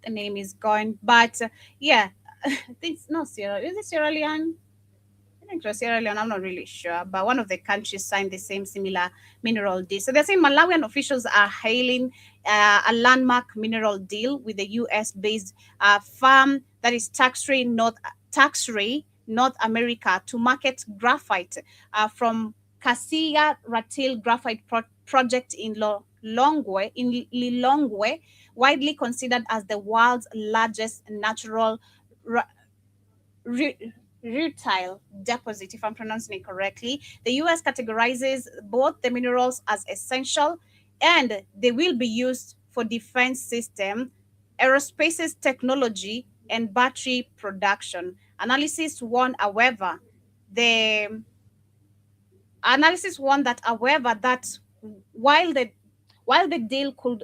name is gone. But yeah, I think it's not Sierra. Is it Sierra Leone? think it was Sierra Leone, I'm not really sure, but one of the countries signed the same similar mineral deal. So they're saying Malawian officials are hailing a landmark mineral deal with the US-based firm that is tax-free North America to market graphite from Cassia Ratil Graphite Project in Lilongwe, widely considered as the world's largest natural rutile deposit, if I'm pronouncing it correctly. The US categorizes both the minerals as essential and they will be used for defense system, aerospace technology, and battery production. Analysis warned, however, that while the deal could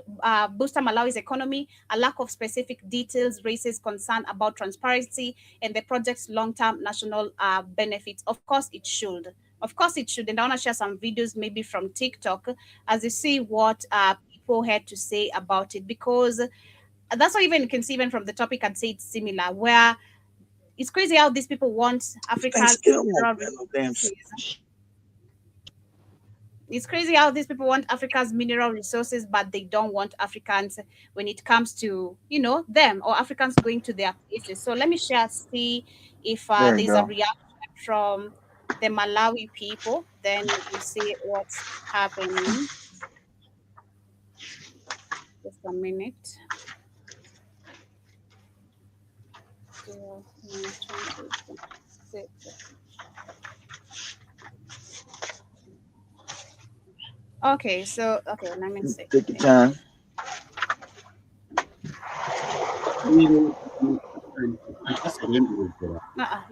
boost Malawi's economy, a lack of specific details raises concern about transparency and the project's long-term national benefits. Of course, it should. Of course, it should. And I want to share some videos maybe from TikTok as you see what people had to say about it, because that's what even you can see even from the topic. I'd say it's similar, where it's crazy how these people want Africa's it's crazy how these people want Africa's mineral resources, but they don't want Africans when it comes to, them or Africans going to their places. So let me see if there's a reaction from the Malawi people. Then we see what's happening. Just a minute. Okay, let me see. Take your time.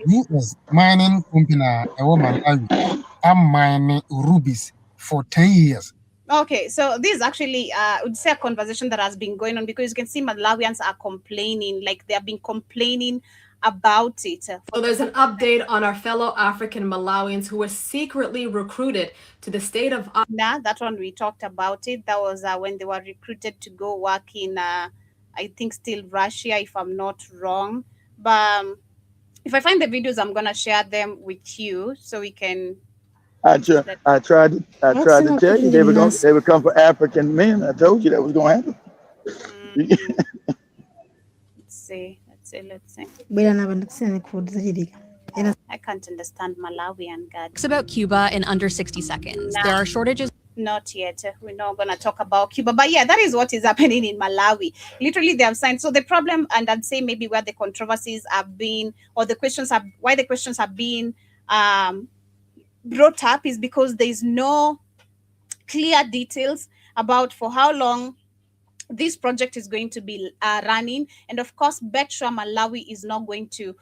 US mining company Malawi. I'm mining rubies for 10 years. Okay, so this is actually, I would say, a conversation that has been going on, because you can see Malawians are complaining, like they have been complaining about it. So there's an update on our fellow African Malawians who were secretly recruited to the state of... that one we talked about it. That was when they were recruited to go work in, I think still Russia, if I'm not wrong. But if I find the videos, I'm going to share them with you so we can... I tried to tell you they would come for African men. I told you that was going to happen. Let's see. I can't understand Malawian, God. It's about Cuba in under 60 seconds. There are shortages. Not yet. We're not going to talk about Cuba. But yeah, that is what is happening in Malawi. Literally, they have signed. So the problem, and I'd say maybe where the controversies have been, or why the questions have been brought up, is because there is no clear details about for how long this project is going to be running. And of course, Betra Malawi is not going to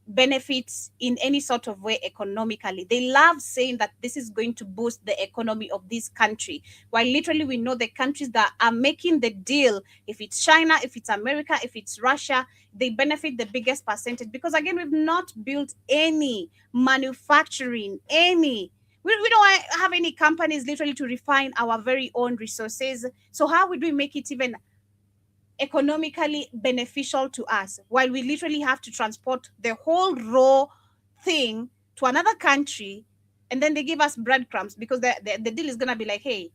benefit in any sort of way economically. They love saying that this is going to boost the economy of this country, while literally we know the countries that are making the deal, if it's China, if it's America, if it's Russia, they benefit the biggest percentage, because again, we've not built any manufacturing, we don't have any companies literally to refine our very own resources. So how would we make it even economically beneficial to us, while we literally have to transport the whole raw thing to another country, and then they give us breadcrumbs, because the deal is going to be like, hey,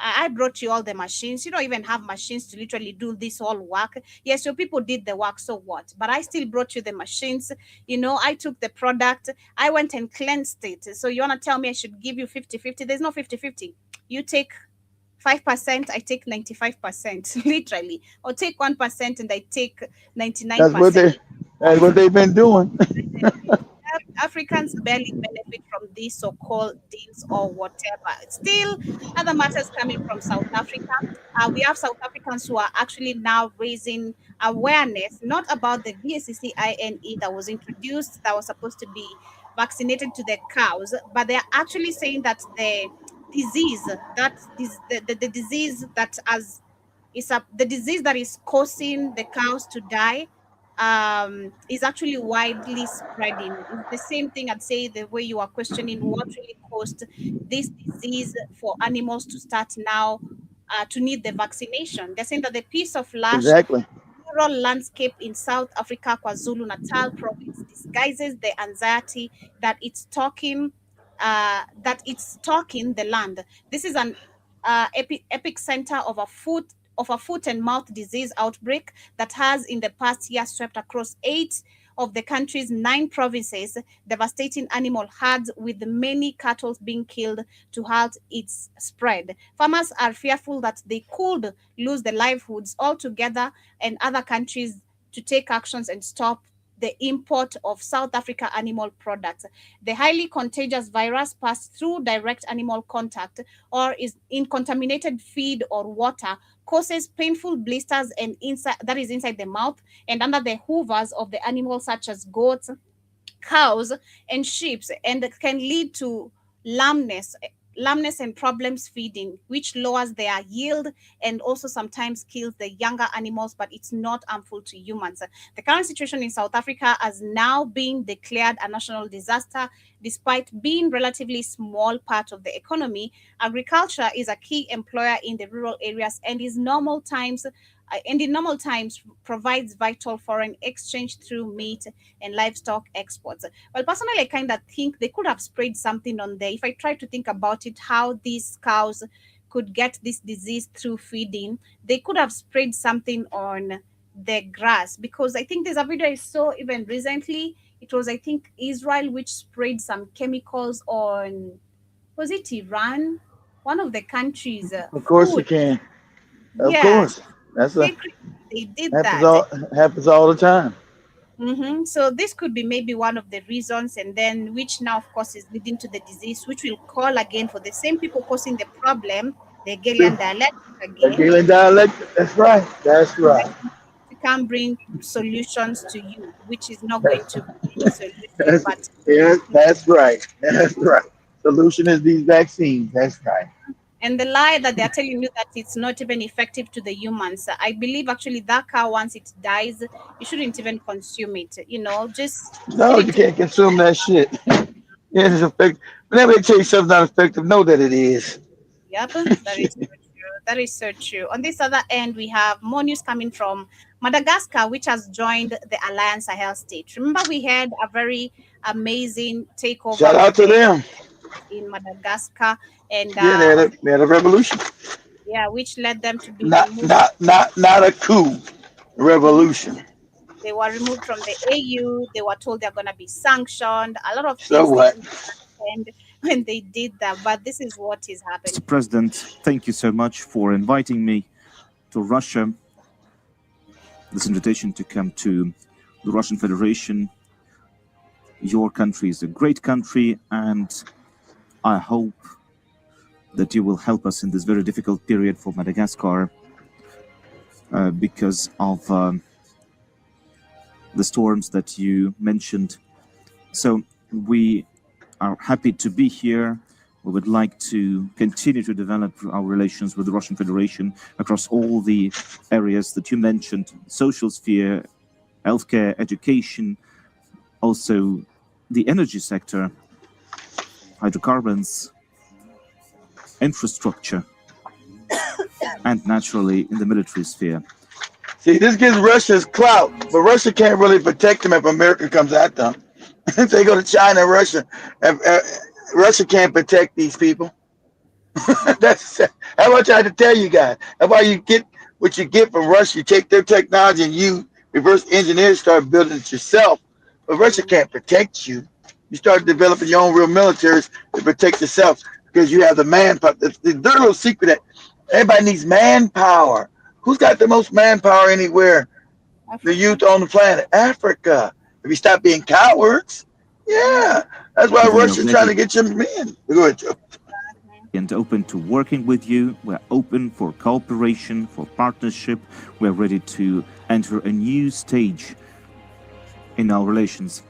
I brought you all the machines. You don't even have machines to literally do this all work. Yes, your people did the work, so what? But I still brought you the machines. I took the product. I went and cleansed it. So you want to tell me I should give you 50-50? There's no 50-50. You take 5%, I take 95%, literally. Or take 1% and I take 99%. That's what they've been doing. Africans barely benefit from these so-called deals or whatever. Still, other matters coming from South Africa. We have South Africans who are actually now raising awareness, not about the VSCCINE that was introduced, that was supposed to be vaccinated to the cows, but they're actually saying that the disease that is causing the cows to die is actually widely spreading. It's the same thing, I'd say, the way you are questioning what really caused this disease for animals to start now to need the vaccination. They're saying that the piece of flesh, exactly. rural landscape in South Africa, KwaZulu-Natal province disguises the anxiety that it's stalking the land. This is an epic center of a foot and mouth disease outbreak that has in the past year swept across 8 of the country's 9 provinces, devastating animal herds with many cattle being killed to halt its spread. Farmers are fearful that they could lose their livelihoods altogether, and other countries to take actions and stop the import of South Africa animal products. The highly contagious virus passed through direct animal contact or is in contaminated feed or water, causes painful blisters and inside the mouth and under the hoovers of the animals such as goats, cows, and sheep, and can lead to lameness and problems feeding, which lowers their yield and also sometimes kills the younger animals, but it's not harmful to humans. The current situation in South Africa has now been declared a national disaster. Despite being relatively small part of the economy, agriculture is a key employer in the rural areas and in normal times provides vital foreign exchange through meat and livestock exports. Well, personally, I kind of think they could have sprayed something on there. If I try to think about it, how these cows could get this disease through feeding, they could have sprayed something on the grass, because I think there's a video I saw even recently. It was, I think, Israel, which sprayed some chemicals on, was it Iran? One of the countries. Of course you Food. can. Of Yes, course. That's they did happens that. happens all the time. So this could be maybe one of the reasons, and then which now, of course, is leading to the disease, which will call again for the same people causing the problem, the Hegelian dialect The again. Galen dialect. That's right. That's right. We can bring solutions to you, which is not going to be any solution, That's, but yeah, that's right. That's right. Solution is these vaccines. That's right. and the lie that they're telling you that it's not even effective to the humans. I believe actually that cow, once it dies, you shouldn't even consume it. Just No, feed you it to. can't consume that shit. Yeah, it's effective. Whenever they tell you something's not effective, know that it is. Yep, that is so true. That is so true. On this other end, we have more news coming from Madagascar, which has joined the Alliance Sahel state. Remember, we had a very amazing Shout takeover out to them. in Madagascar, and Yeah, they had a revolution. yeah, which led them to be Not removed. not not not a coup. Revolution. They were removed from the AU. They were told they're going to be sanctioned. A lot of So things what? didn't happen when they did that, but this is what is happening. Mr. President, thank you so much for inviting me to Russia. This invitation to come to the Russian Federation. Your country is a great country, and I hope that you will help us in this very difficult period for Madagascar because of the storms that you mentioned. So we are happy to be here. We would like to continue to develop our relations with the Russian Federation across all the areas that you mentioned: social sphere, healthcare, education, also the energy sector, hydrocarbons, infrastructure, and naturally in the military sphere. See, this gives Russia's clout, but Russia can't really protect them if America comes at them. If they go to China and Russia, Russia can't protect these people. That's how much I had to tell you guys. That's why you get what you get from Russia. You take their technology and you reverse engineer, start building it yourself. But Russia can't protect you. You start developing your own real militaries to protect yourself because you have the manpower. The dirty little secret that everybody needs manpower. Who's got the most manpower anywhere? The youth on the planet, Africa. If you stop being cowards, yeah. That's why Russia's trying to get your men. Go ahead, Joe. And open to working with you. We're open for cooperation, for partnership. We're ready to enter a new stage in our relations.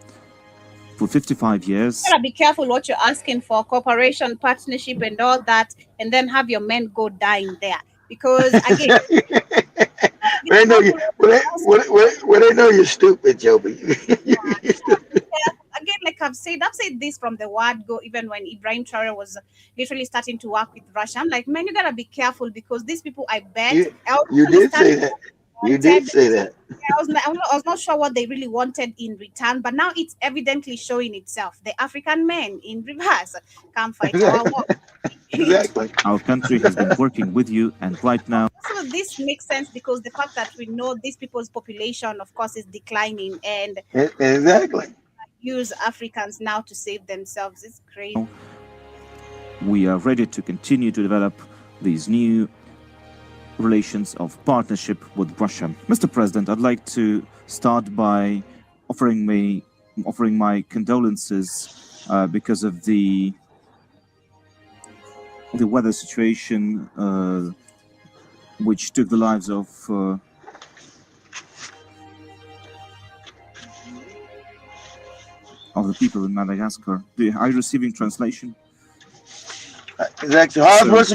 For 55 years. You gotta be careful what you're asking for: cooperation, partnership, and all that, and then have your men go dying there. Because again, they know you. They know you're stupid, Joby. Again, like I've said this from the word go. Even when Ibrahim Traore was literally starting to work with Russia, I'm like, man, you gotta be careful because these people, I bet, you did say that. You did say that. I was not sure what they really wanted in return, but now it's evidently showing itself. The African men in reverse come fight our war. Exactly. Our country has been working with you, and right now. So this makes sense because the fact that we know these people's population, of course, is declining, and exactly use Africans now to save themselves. It's crazy. We are ready to continue to develop these new relations of partnership with Russia. Mr. President, I'd like to start by offering my condolences because of the weather situation which took the lives of the people in Madagascar. Are you receiving translation? Exactly. How's Russia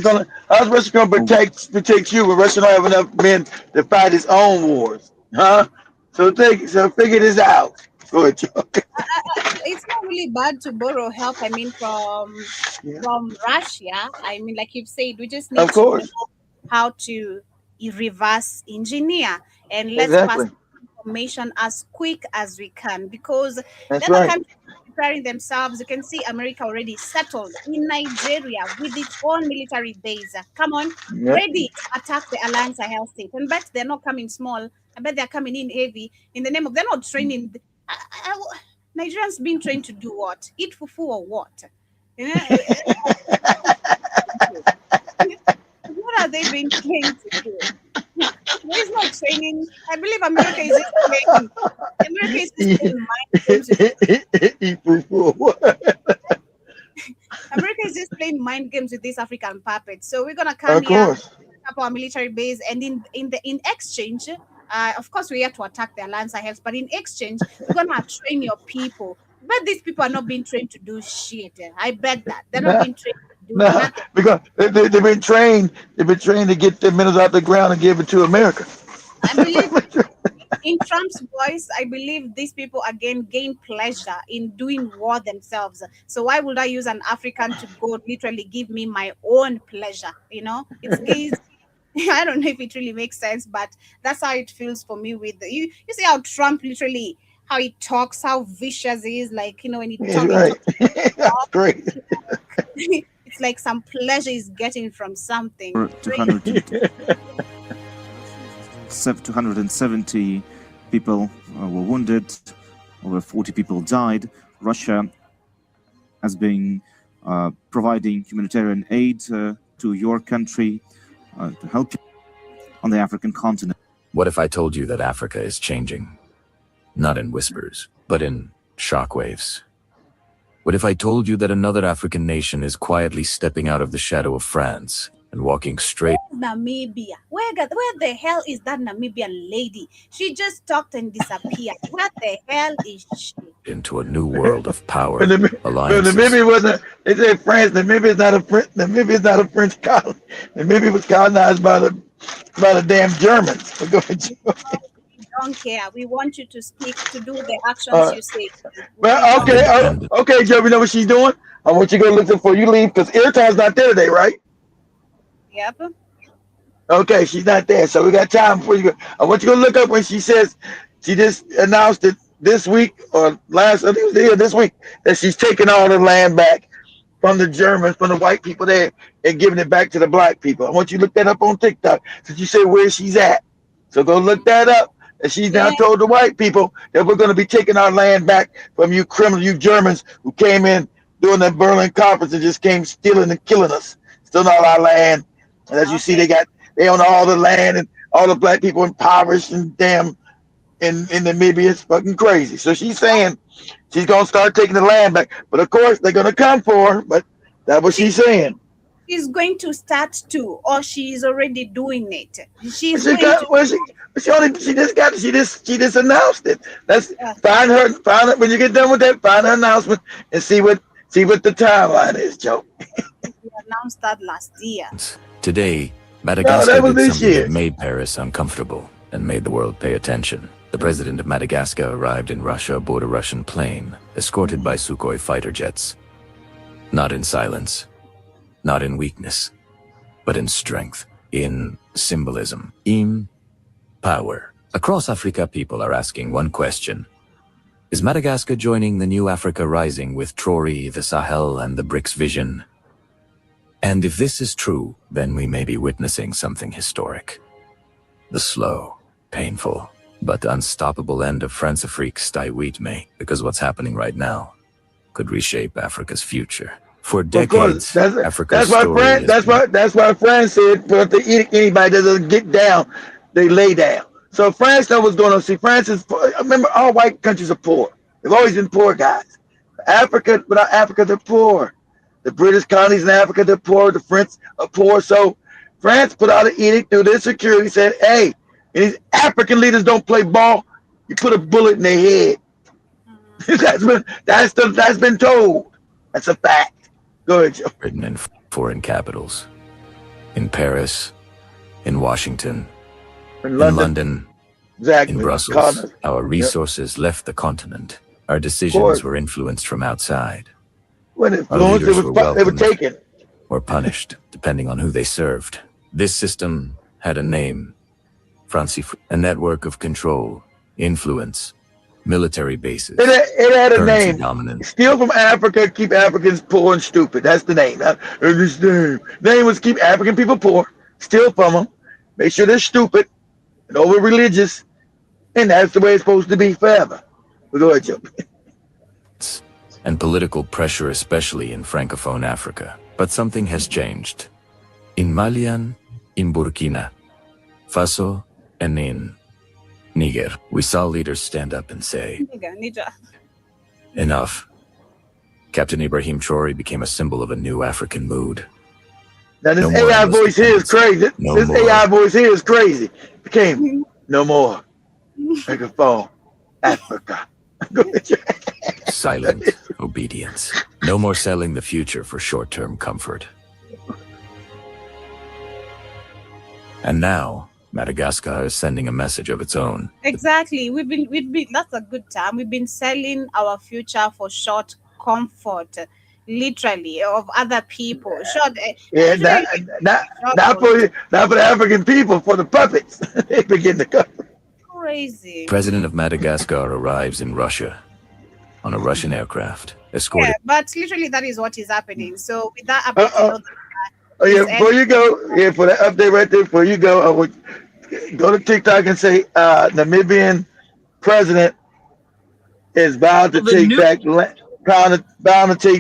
gonna protect you when Russia don't have enough men to fight its own wars? Huh? So figure this out. Go ahead, Joe. It's not really bad to borrow help. I mean, from Russia. I mean, like you've said, we just need to know how to reverse engineer and let's pass information as quick as we can, because the other countries preparing themselves. You can see America already settled in Nigeria with its own military base. Come on, ready to attack the Alliance Sahel state. And bet they're not coming small. I bet they're coming in heavy in the name of, they're not training. Nigerians being trained to do what? Eat fufu or what? You know, what are they being trained to do? There is no training. I believe America is just playing. America is just playing mind games. America is just playing mind games with these African puppets. So we're gonna come here, set up our military base, and in exchange, of course, we have to attack the Alliance Sahel, but in exchange, we're gonna train your people. But these people are not being trained to do shit. I bet that they're not being trained. No, because they've been trained. They've been trained to get their minerals out the ground and give it to America. I believe in Trump's voice, I believe these people again gain pleasure in doing war themselves. So why would I use an African to go literally give me my own pleasure? You know, it's I don't know if it really makes sense, but that's how it feels for me. With you see how Trump literally, how he talks, how vicious he is. Like, you know, when he talks, that's great. It's like some pleasure he's getting from something. 270 people were wounded, over 40 people died. Russia has been providing humanitarian aid to your country to help you on the African continent. What if I told you that Africa is changing? Not in whispers, but in shockwaves. What if I told you that another African nation is quietly stepping out of the shadow of France and walking straight? Namibia. Where the hell is that Namibian lady? She just talked and disappeared. What the hell is she? Into a new world of power, alliances. Namibia wasn't. They said France. Namibia is not a French. Namibia is not a French colony. Namibia was colonized by the damn Germans. Don't care. We want you to speak, to do the actions you say. Well, okay, Joe. You know what she's doing? I want you to go look before you leave, because Airtime's not there today, right? Yep. Okay, she's not there, so we got time before you go. I want you to look up when she says she just announced it this week or last. I think it was here this week that she's taking all the land back from the Germans, from the white people there, and giving it back to the black people. I want you to look that up on TikTok since you said where she's at. So go look that up. And she's now told the white people that we're going to be taking our land back from you criminals, you Germans who came in during the Berlin conference and just came stealing and killing us, stealing all our land. And as you see, they own all the land, and all the black people impoverished and damn in Namibia. It's fucking crazy. So she's saying she's going to start taking the land back. But of course, they're going to come for her. But that's what she's saying. She's going to start to, or she's already doing it. She just announced it. Let's find her when you get done with that. Find her announcement and see what the timeline is, Joe. We announced that last year. Today, Madagascar did something that made Paris uncomfortable and made the world pay attention. The president of Madagascar arrived in Russia aboard a Russian plane, escorted by Sukhoi fighter jets. Not in silence, not in weakness, but in strength, in symbolism, in power. Across Africa, people are asking one question. Is Madagascar joining the new Africa Rising with Traore, the Sahel, and the BRICS vision? And if this is true, then we may be witnessing something historic. The slow, painful, but unstoppable end of Fransafrique Staiwit may, because what's happening right now could reshape Africa's future. For decades, Africa's story that's why France said, but anybody that doesn't get down, they lay down. So France knows what's going on. See, France is, remember, all white countries are poor. They've always been poor guys. Africa, without Africa, they're poor. The British colonies in Africa, they're poor. The French are poor. So France put out an edict through their security, said, hey, these African leaders don't play ball, you put a bullet in their head. That's been told. That's a fact. Go ahead, Joe. Written in foreign capitals. In Paris, in Washington, in London, exactly. In Brussels. Our resources left the continent. Our decisions were influenced from outside. When influenced, they were taken. Or punished, depending on who they served. This system had a name. Fransafrique, a network of control, influence, military bases. It had a name. Dominance. Steal from Africa, keep Africans poor and stupid. That's the name. The name was keep African people poor, steal from them, make sure they're stupid and over religious, and that's the way it's supposed to be forever. But go ahead, Joe. And political pressure, especially in Francophone Africa. But something has changed. In Malian, in Burkina Faso, and in Niger, we saw leaders stand up and say, enough. Captain Ibrahim Traore became a symbol of a new African mood. Now this AI voice here is crazy. This AI voice here is crazy. Became no more. Microphone, Africa. Silent obedience. No more selling the future for short-term comfort. And now, Madagascar is sending a message of its own. Exactly. We've been that's a good term. We've been selling our future for short comfort, literally, of other people. Short, not for the African people, for the puppets. They begin to come. Crazy. President of Madagascar arrives in Russia on a Russian aircraft, escorted. Yeah, but literally that is what is happening. So with that update, before you go, for that update right there, before you go, I would go to TikTok and say Namibian president is bound to take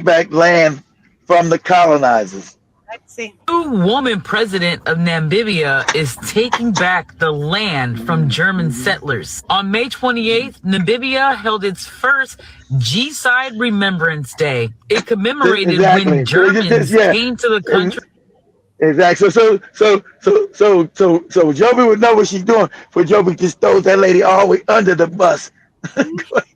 back land from the colonizers. Let's see. New woman president of Namibia is taking back the land from German settlers. On May 28th, Namibia held its first G-Side Remembrance Day. It commemorated when Germans came to the country. Exactly. So Joby would know what she's doing. For Joby just throws that lady all the way under the bus.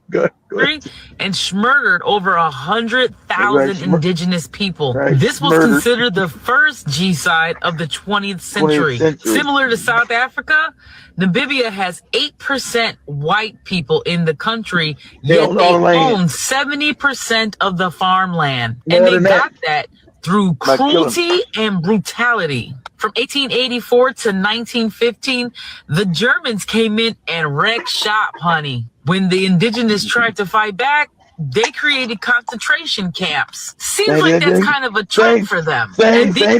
Go ahead. And murdered over 100,000 indigenous people. This was considered the first G-Side of the 20th century. Similar to South Africa, Namibia has 8% white people in the country, yet they own 70% of the farmland. And they got that through cruelty and brutality. From 1884 to 1915, the Germans came in and wrecked shop, honey. When the indigenous tried to fight back, they created concentration camps. Seems like that's kind of a trend for them. Same thing they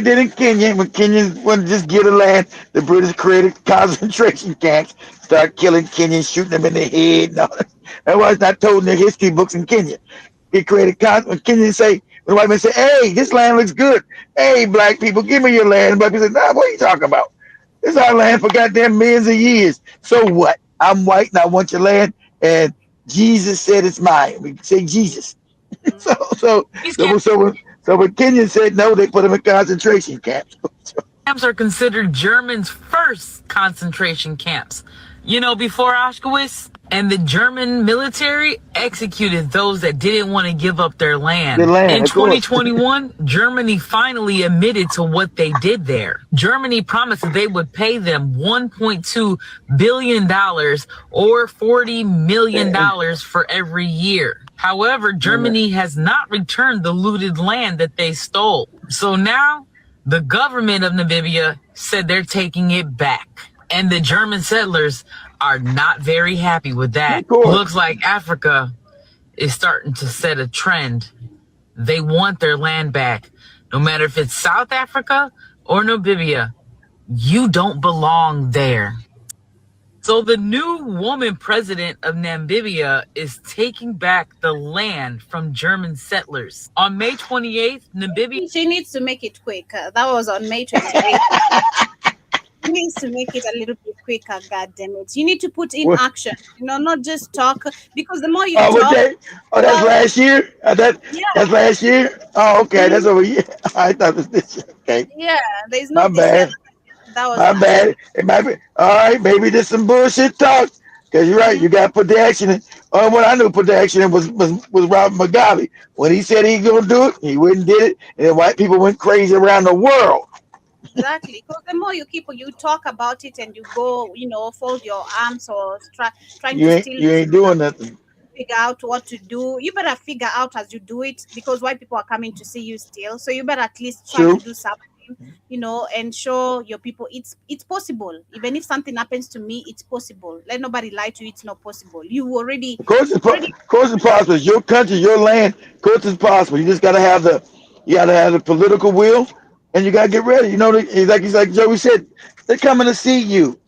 did in Kenya. When Kenyans wanted to just get a land, the British created concentration camps, started killing Kenyans, shooting them in the head. And all that. That's why it's not told in their history books in Kenya. It created when Kenyans say, when white men say, hey, this land looks good. Hey, black people, give me your land. Black people say, nah, what are you talking about? This is our land for goddamn millions of years. So what? I'm white and I want your land. And Jesus said it's mine. We say Jesus. So when Kenyans said no, they put them in concentration camps. Camps are considered Germans' first concentration camps. You know, before Auschwitz, and the German military executed those that didn't want to give up their land. In 2021, Germany finally admitted to what they did there. Germany promised that they would pay them $1.2 billion or $40 million for every year. However, Germany has not returned the looted land that they stole. So now the government of Namibia said they're taking it back. And the German settlers are not very happy with that. Looks like Africa is starting to set a trend. They want their land back. No matter if it's South Africa or Namibia, you don't belong there. So the new woman president of Namibia is taking back the land from German settlers. On May 28th, Namibia... She needs to make it quick. That was on May 28th. She needs to make it a little bit quicker, God damn it. You need to put in action, not just talk, because the more you talk... that's last year? That's last year? Oh, okay, that's over here. I thought it was this year. Okay. Yeah, there's no... My bad. That was my bad. It might be all right. Maybe there's some bullshit talk. Because you're right. You got to put the action in. What I knew put the action in was Robert Mugabe. When he said he's going to do it, he went and did it. And then white people went crazy around the world. Exactly. Because the more you talk about it and you go, fold your arms or trying to steal. You ain't doing nothing. Figure out what to do. You better figure out as you do it, because white people are coming to see you still. So you better at least try to do something. And show your people it's possible. Even if something happens to me, it's possible. Let nobody lie to you. It's not possible. You already. Of course, it's possible. It's your country, your land. Of course, it's possible. You just gotta have the political will, and you gotta get ready. Like Joey said, they're coming to see you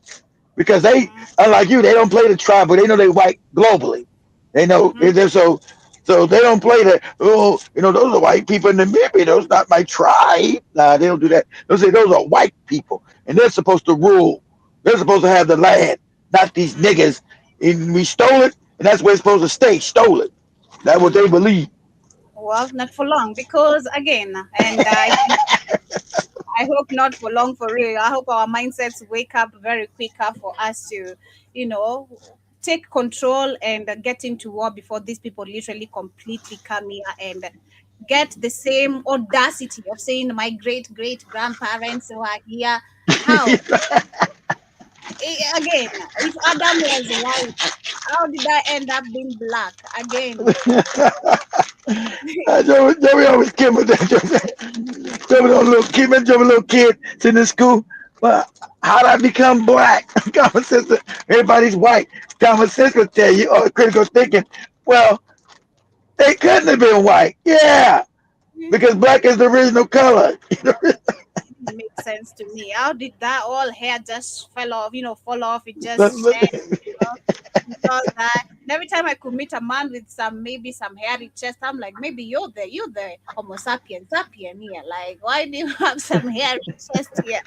because they, unlike you, they don't play the tribe, but they know they white globally. They know So they don't play that. Oh, those are white people in Namibia. Those not my tribe. Nah, they don't do that. They'll say those are white people, and they're supposed to rule. They're supposed to have the land, not these niggas. And we stole it, and that's where it's supposed to stay. Stole it. That's what they believe. Well, not for long, because again, and I hope not for long, for real. I hope our mindsets wake up very quicker for us to, take control and get into war before these people literally completely come here and get the same audacity of saying my great-great-grandparents who are here. How? Again, if Adam was white, how did I end up being black again? Joey always came with that. Joey little kid sitting in school. Well, how did I become black? Common sense. Everybody's white. Common sense will tell you, or critical thinking. Well, they couldn't have been white. Yeah, because black is the original color. It makes sense to me. How did that all hair just fall off? It just because that. And every time I could meet a man with some hairy chest, I'm like, maybe you're the Homo sapiens sapien here. Like, why do you have some hairy chest here?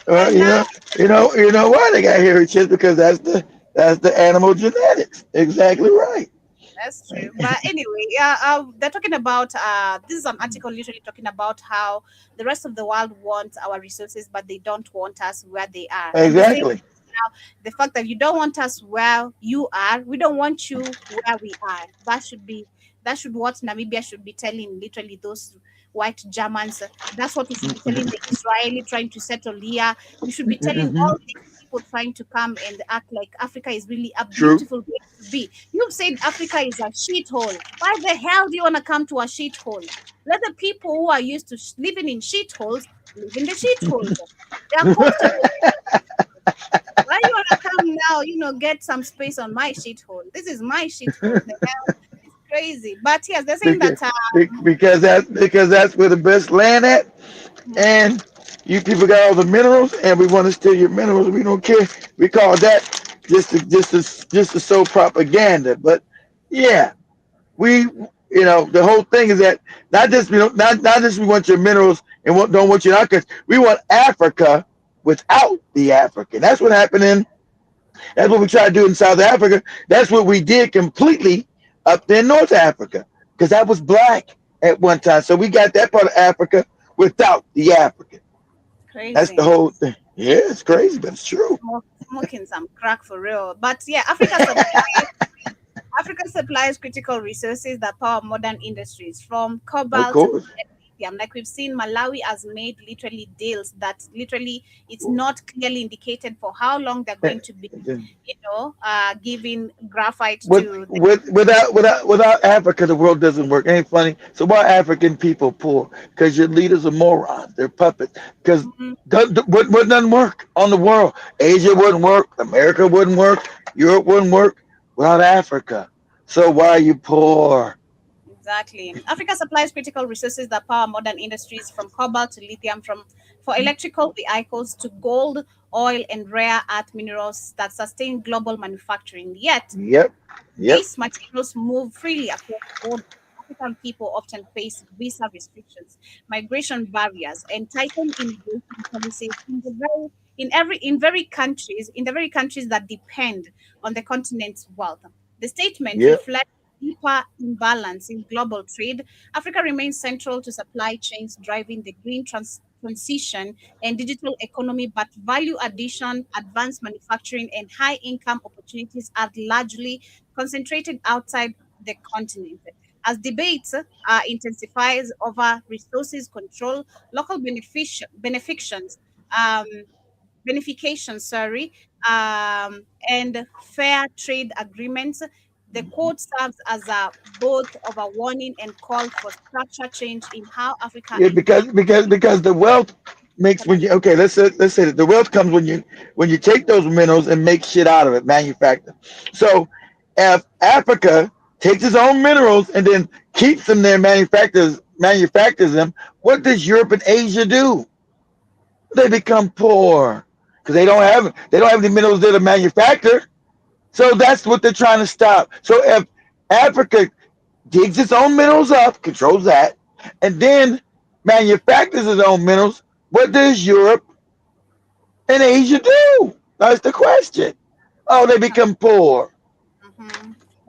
Well, you know why they got hairy chest? Because that's the animal genetics. Exactly right. That's true. But anyway, they're talking about this is an article literally talking about how the rest of the world wants our resources, but they don't want us where they are. Exactly. Now, the fact that you don't want us where you are, we don't want you where we are. That should what Namibia should be telling literally those white Germans. That's what we should be telling the Israeli trying to settle here. We should be telling all these people trying to come and act like Africa is really a beautiful place to be. You've said Africa is a shithole. Why the hell do you want to come to a shithole? Let the people who are used to living in shitholes live in the shitholes. They are comfortable. Why you want to come now, get some space on my shithole? This is my shithole. It's crazy. But yes, they're saying because that's where the best land at. And you people got all the minerals, and we want to steal your minerals. We don't care. We call that just to sow propaganda. But yeah, the whole thing is that not just we want your minerals and don't want your because we want Africa without the African. That's what happened that's what we tried to do in South Africa. That's what we did completely up there in North Africa, because that was black at one time. So we got that part of Africa without the African. Crazy. That's the whole thing. Yeah, it's crazy, but it's true. Smoking some crack for real. But yeah, Africa supplies critical resources that power modern industries, from cobalt to lithium. Like we've seen, Malawi has made literally deals that literally it's not clearly indicated for how long they're going to be, giving graphite to. Without Africa, the world doesn't work. Ain't funny. So why are African people poor? Because your leaders are morons. They're puppets. Because what doesn't work on the world? Asia wouldn't work. America wouldn't work. Europe wouldn't work without Africa. So why are you poor? Exactly. Africa supplies critical resources that power modern industries, from cobalt to lithium, for electrical vehicles to gold, oil, and rare earth minerals that sustain global manufacturing. Yet, these materials move freely across borders. African people often face visa restrictions, migration barriers, and tightened immigration policies in the very countries that depend on the continent's wealth. The statement reflects deeper imbalance in global trade. Africa remains central to supply chains driving the green transition and digital economy, but value addition, advanced manufacturing, and high income opportunities are largely concentrated outside the continent. As debates intensifies over resources control, local benefictions, um, and fair trade agreements, the quote serves as a both of a warning and call for structure change in how Africa. Yeah, because the wealth makes when you let's say that the wealth comes when you take those minerals and make shit out of it, manufacture. So if Africa takes its own minerals and then keeps them there, manufactures them, what does Europe and Asia do? They become poor because they don't have the minerals there to manufacture. So that's what they're trying to stop. So if Africa digs its own minerals up, controls that, and then manufactures its own minerals, what does Europe and Asia do? That's the question. Oh, they become poor.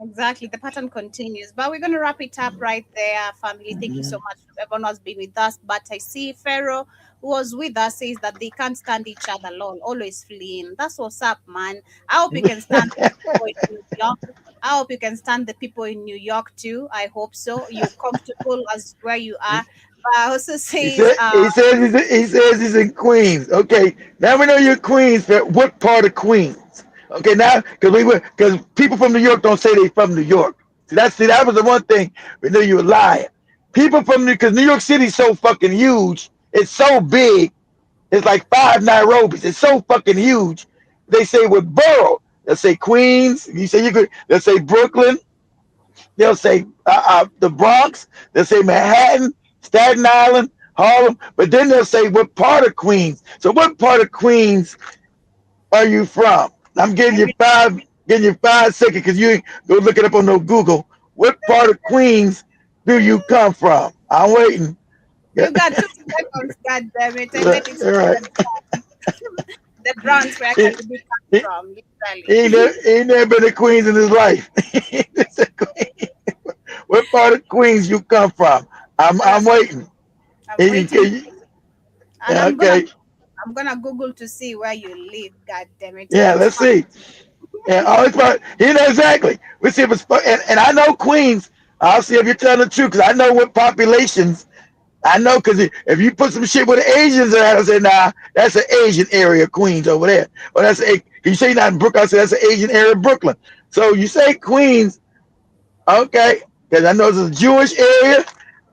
Exactly. The pattern continues. But we're going to wrap it up right there, family. Thank you so much. Everyone has been with us. But I see Pharaoh, who was with us, says that they can't stand each other alone, always fleeing. That's what's up, man. I hope you can stand the people in New York. I hope you can stand the people in New York too. I hope so. You're comfortable as where you are. But I also says he says he's in Queens. Okay, now we know you're Queens. But what part of Queens? Okay, now because people from New York don't say they from New York. That was the one thing we knew you were lying. People from because New York City's so fucking huge. It's so big. It's like 5 Nairobis. It's so fucking huge. They say with borough. They'll say Queens. You say you could. They'll say Brooklyn. They'll say the Bronx. They'll say Manhattan, Staten Island, Harlem. But then they'll say what part of Queens. So what part of Queens are you from? I'm giving you 5 seconds because you ain't go look it up on no Google. What part of Queens do you come from? I'm waiting. You got 2 seconds, God damn it. And that is the Bronx where I can be from, literally. He ain't never been to Queens in his life. What part of Queens you come from? I'm waiting. I'm waiting. And I'm gonna Google to see where you live. God damn it! Yeah, let's see. Yeah, always part. You know exactly. We see if it's and I know Queens. I'll see if you're telling the truth because I know what populations. I know because if you put some shit with the Asians in, I say nah, that's an Asian area, Queens over there. Or that's you say not in Brooklyn. I say that's an Asian area, Brooklyn. So you say Queens, okay? Because I know there's a Jewish area,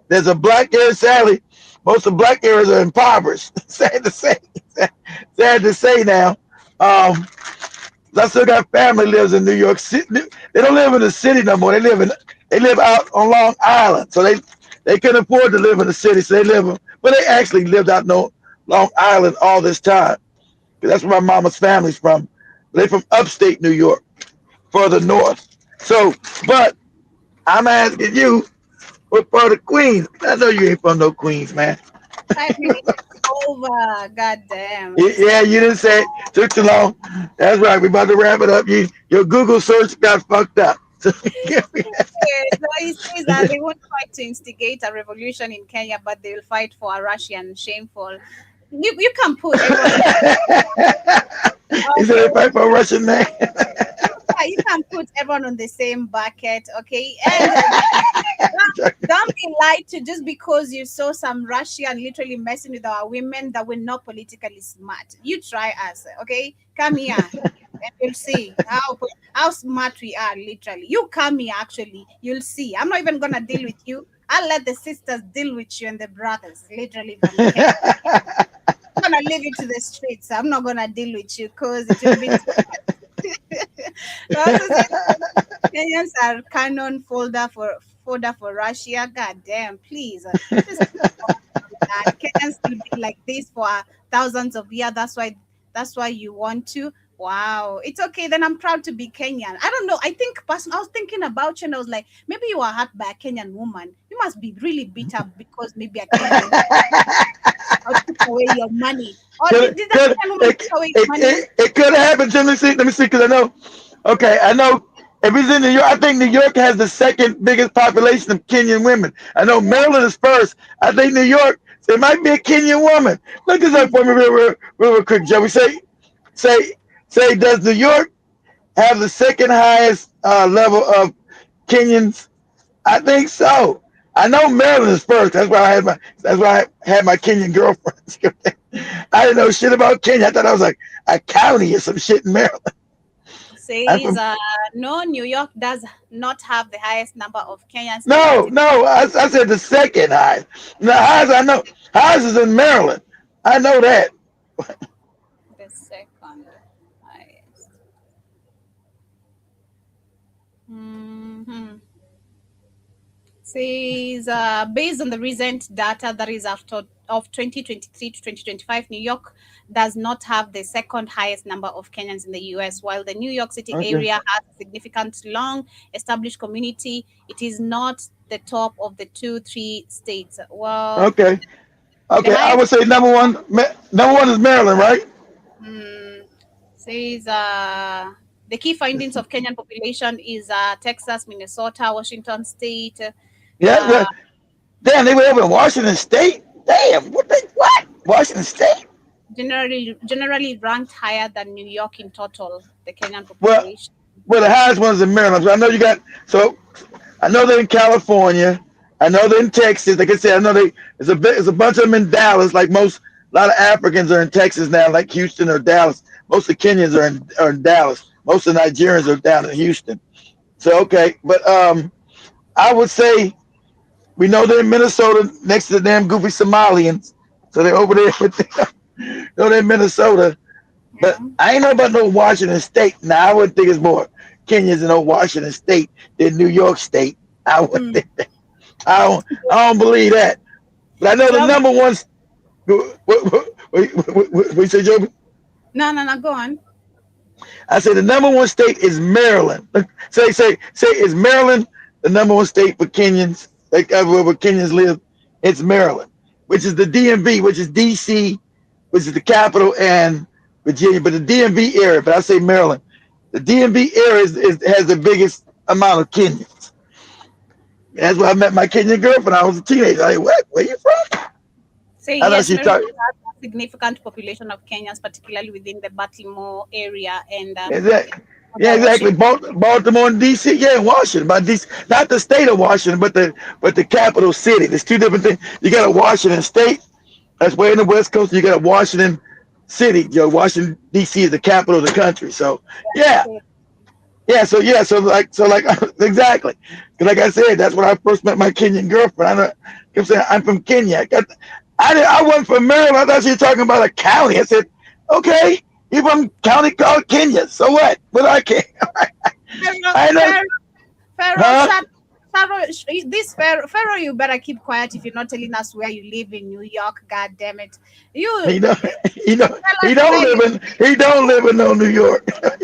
there's a black area. Sadly, most of the black areas are impoverished. Sad to say. Sad to say now. I still got family lives in New York City. They don't live in the city no more. They live out on Long Island. So they couldn't afford to live in the city. So but they actually lived out on Long Island all this time. That's where my mama's family's from. They're from upstate New York, further north. So, but I'm asking you, what part of Queens? I know you ain't from no Queens, man. 5 minutes over. God damn. Yeah, you didn't say it. Took too long. That's right. We're about to wrap it up. Your Google search got fucked up. So he says that they won't fight to instigate a revolution in Kenya, but they will fight for a Russian shameful. You can put He said they fight for a Russian man. you can't put everyone on the same bucket, okay? And don't be lied to just because you saw some Russian literally messing with our women that were not politically smart. You try us, okay? Come here. And you'll see how smart we are, literally. You come here, actually. You'll see. I'm not even going to deal with you. I'll let the sisters deal with you and the brothers, literally. I'm going to leave you to the streets. I'm not going to deal with you because it will be Kenyans are cannon fodder for Russia. God damn, please. Kenyans will be like this for thousands of years. That's why you want to. Wow, it's okay. Then I'm proud to be Kenyan. I don't know. I was thinking about you and I was like, maybe you are hurt by a Kenyan woman. You must be really beat up because maybe a Kenyan woman took away your money. Or did that Kenyan woman take away your money? It could have happened. Let me see, because I know. Okay, I know. If it's in New York, I think New York has the second biggest population of Kenyan women. I know Maryland is first. I think New York, it might be a Kenyan woman. Look this up for me real quick, Joe. We say, does New York have the second highest level of Kenyans? I think so. I know Maryland is first. That's why I had my Kenyan girlfriends. I didn't know shit about Kenya. I thought I was like a county or some shit in Maryland. Says no, New York does not have the highest number of Kenyans. No, I said the second highest. The highest I know. Highest is in Maryland. I know that. The second highest. Says based on the recent data that is of 2023 to 2025, New York does not have the second highest number of Kenyans in the US. While the New York City area has a significant long established community, it is not the top of the 2-3 states. Well, okay. I would say number one is Maryland, right? Says the key findings of Kenyan population is Texas, Minnesota, Washington State. Yeah. Damn, they were over in Washington State. Damn, what? Washington State? Generally ranked higher than New York in total, the Kenyan population. Well, the highest one's in Maryland. So I know I know they're in California. I know they're in Texas. Like I said, I know there's a bunch of them in Dallas. Like a lot of Africans are in Texas now, like Houston or Dallas. Most of the Kenyans are in Dallas. Most of the Nigerians are down in Houston. So okay, but I would say we know they're in Minnesota next to the damn goofy Somalians. So they're over there with them. No, they're in Minnesota. But I ain't know about no Washington State. Now I wouldn't think it's more Kenyans in Washington State than New York State. I wouldn't think that. I don't believe that. But I know the number one. What you say, Joe? No, go on. I say the number one state is Maryland. Say is Maryland the number one state for Kenyans, like where Kenyans live? It's Maryland, which is the DMV, which is DC, which is the capital, and Virginia, but the DMV area. But I say Maryland. The DMV area has the biggest amount of Kenyans. That's where I met my Kenyan girlfriend when I was a teenager. Like, what? Where you from? Say yes, Maryland has a significant population of Kenyans, particularly within the Baltimore area and exactly. Baltimore and DC, Washington, but DC, not the state of Washington, but the capital city. There's two different things. You got a Washington State, that's way in the West Coast. You got a Washington City. Washington DC is the capital of the country. So so exactly. Like I said, that's when I first met my Kenyan girlfriend. I'm saying I'm from Kenya. I wasn't from Maryland. I thought you were talking about a county. I said, okay, you're from a county called Kenya. So what? But I can't. I know. Pharaoh, you better keep quiet if you're not telling us where you live in New York. God damn it! He don't live in no New York. Where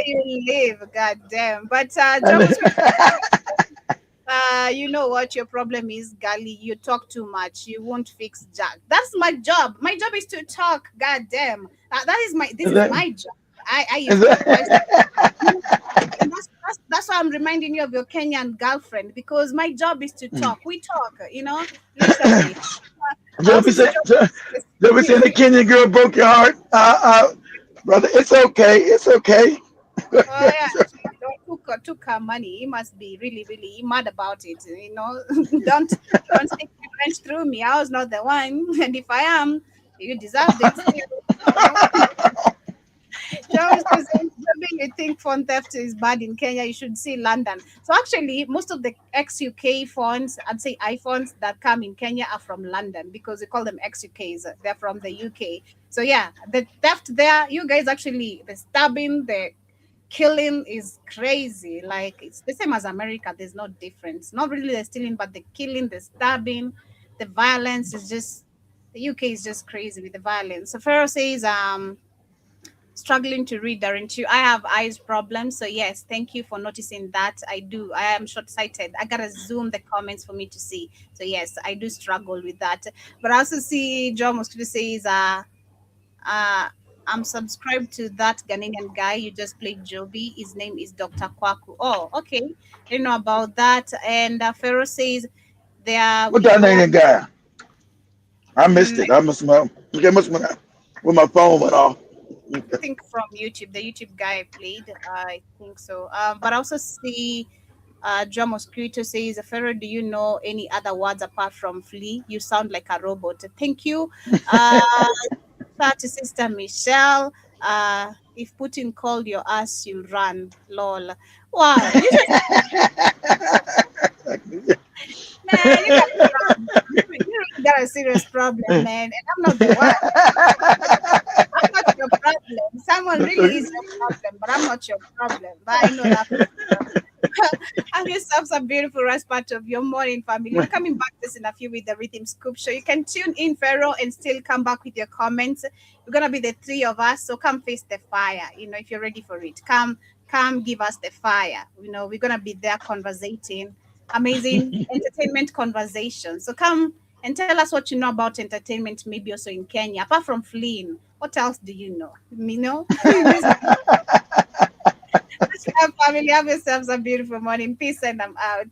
you live, God damn. But you know what your problem is, Gali? You talk too much. You won't fix Jack. That's my job. My job is to talk. God damn. This is my job. I use and that's why I'm reminding you of your Kenyan girlfriend, because my job is to talk. We talk, literally. Don't be saying the Kenyan girl broke your heart, brother. It's okay. It's okay. Oh yeah, she took her money. He must be really mad about it. Don't stick your wrench through me. I was not the one, and if I am, you deserved it. Charles says, you think phone theft is bad in Kenya, you should see London. So actually, most of the ex-UK phones, I'd say iPhones that come in Kenya are from London because we call them ex-UKs. They're from the UK. So yeah, the theft there, you guys actually, the stabbing, the killing is crazy. Like it's the same as America. There's no difference. Not really the stealing, but the killing, the stabbing, the violence is just, the UK is just crazy with the violence. So Pharaoh says, struggling to read, aren't you? I have eyes problems, so yes, thank you for noticing that. I do. I am short-sighted. I gotta zoom the comments for me to see. So yes, I do struggle with that. But I also see John Mosquito says, I'm subscribed to that Ghanaian guy you just played, Joby. His name is Dr. Kwaku. Oh, okay. Didn't know about that. And Pharaoh says there. What Ghanaian guy? I missed it. I must have when my phone went off. I think from YouTube, the YouTube guy played. I think so. But I also see John Mosquito says, Pharaoh, do you know any other words apart from flee? You sound like a robot. Thank you. To Sister Michelle. If Putin called your ass, you'll run. Lol. Wow. Man, you got a serious problem, man. And I'm not the one. I'm not your problem. Someone really is your problem, but I'm not your problem. But I know that. Have yourselves a beautiful rest part of your morning, family. We're coming back this in a few with the Rhythm Scoop Show. You can tune in, Pharaoh, and still come back with your comments. We're gonna be the three of us, so come face the fire. If you're ready for it, come give us the fire. We're gonna be there conversating, amazing entertainment conversation. So come and tell us what you know about entertainment, maybe also in Kenya. Apart from fleeing, what else do you know? Family, have yourselves a beautiful morning. Peace, and I'm out.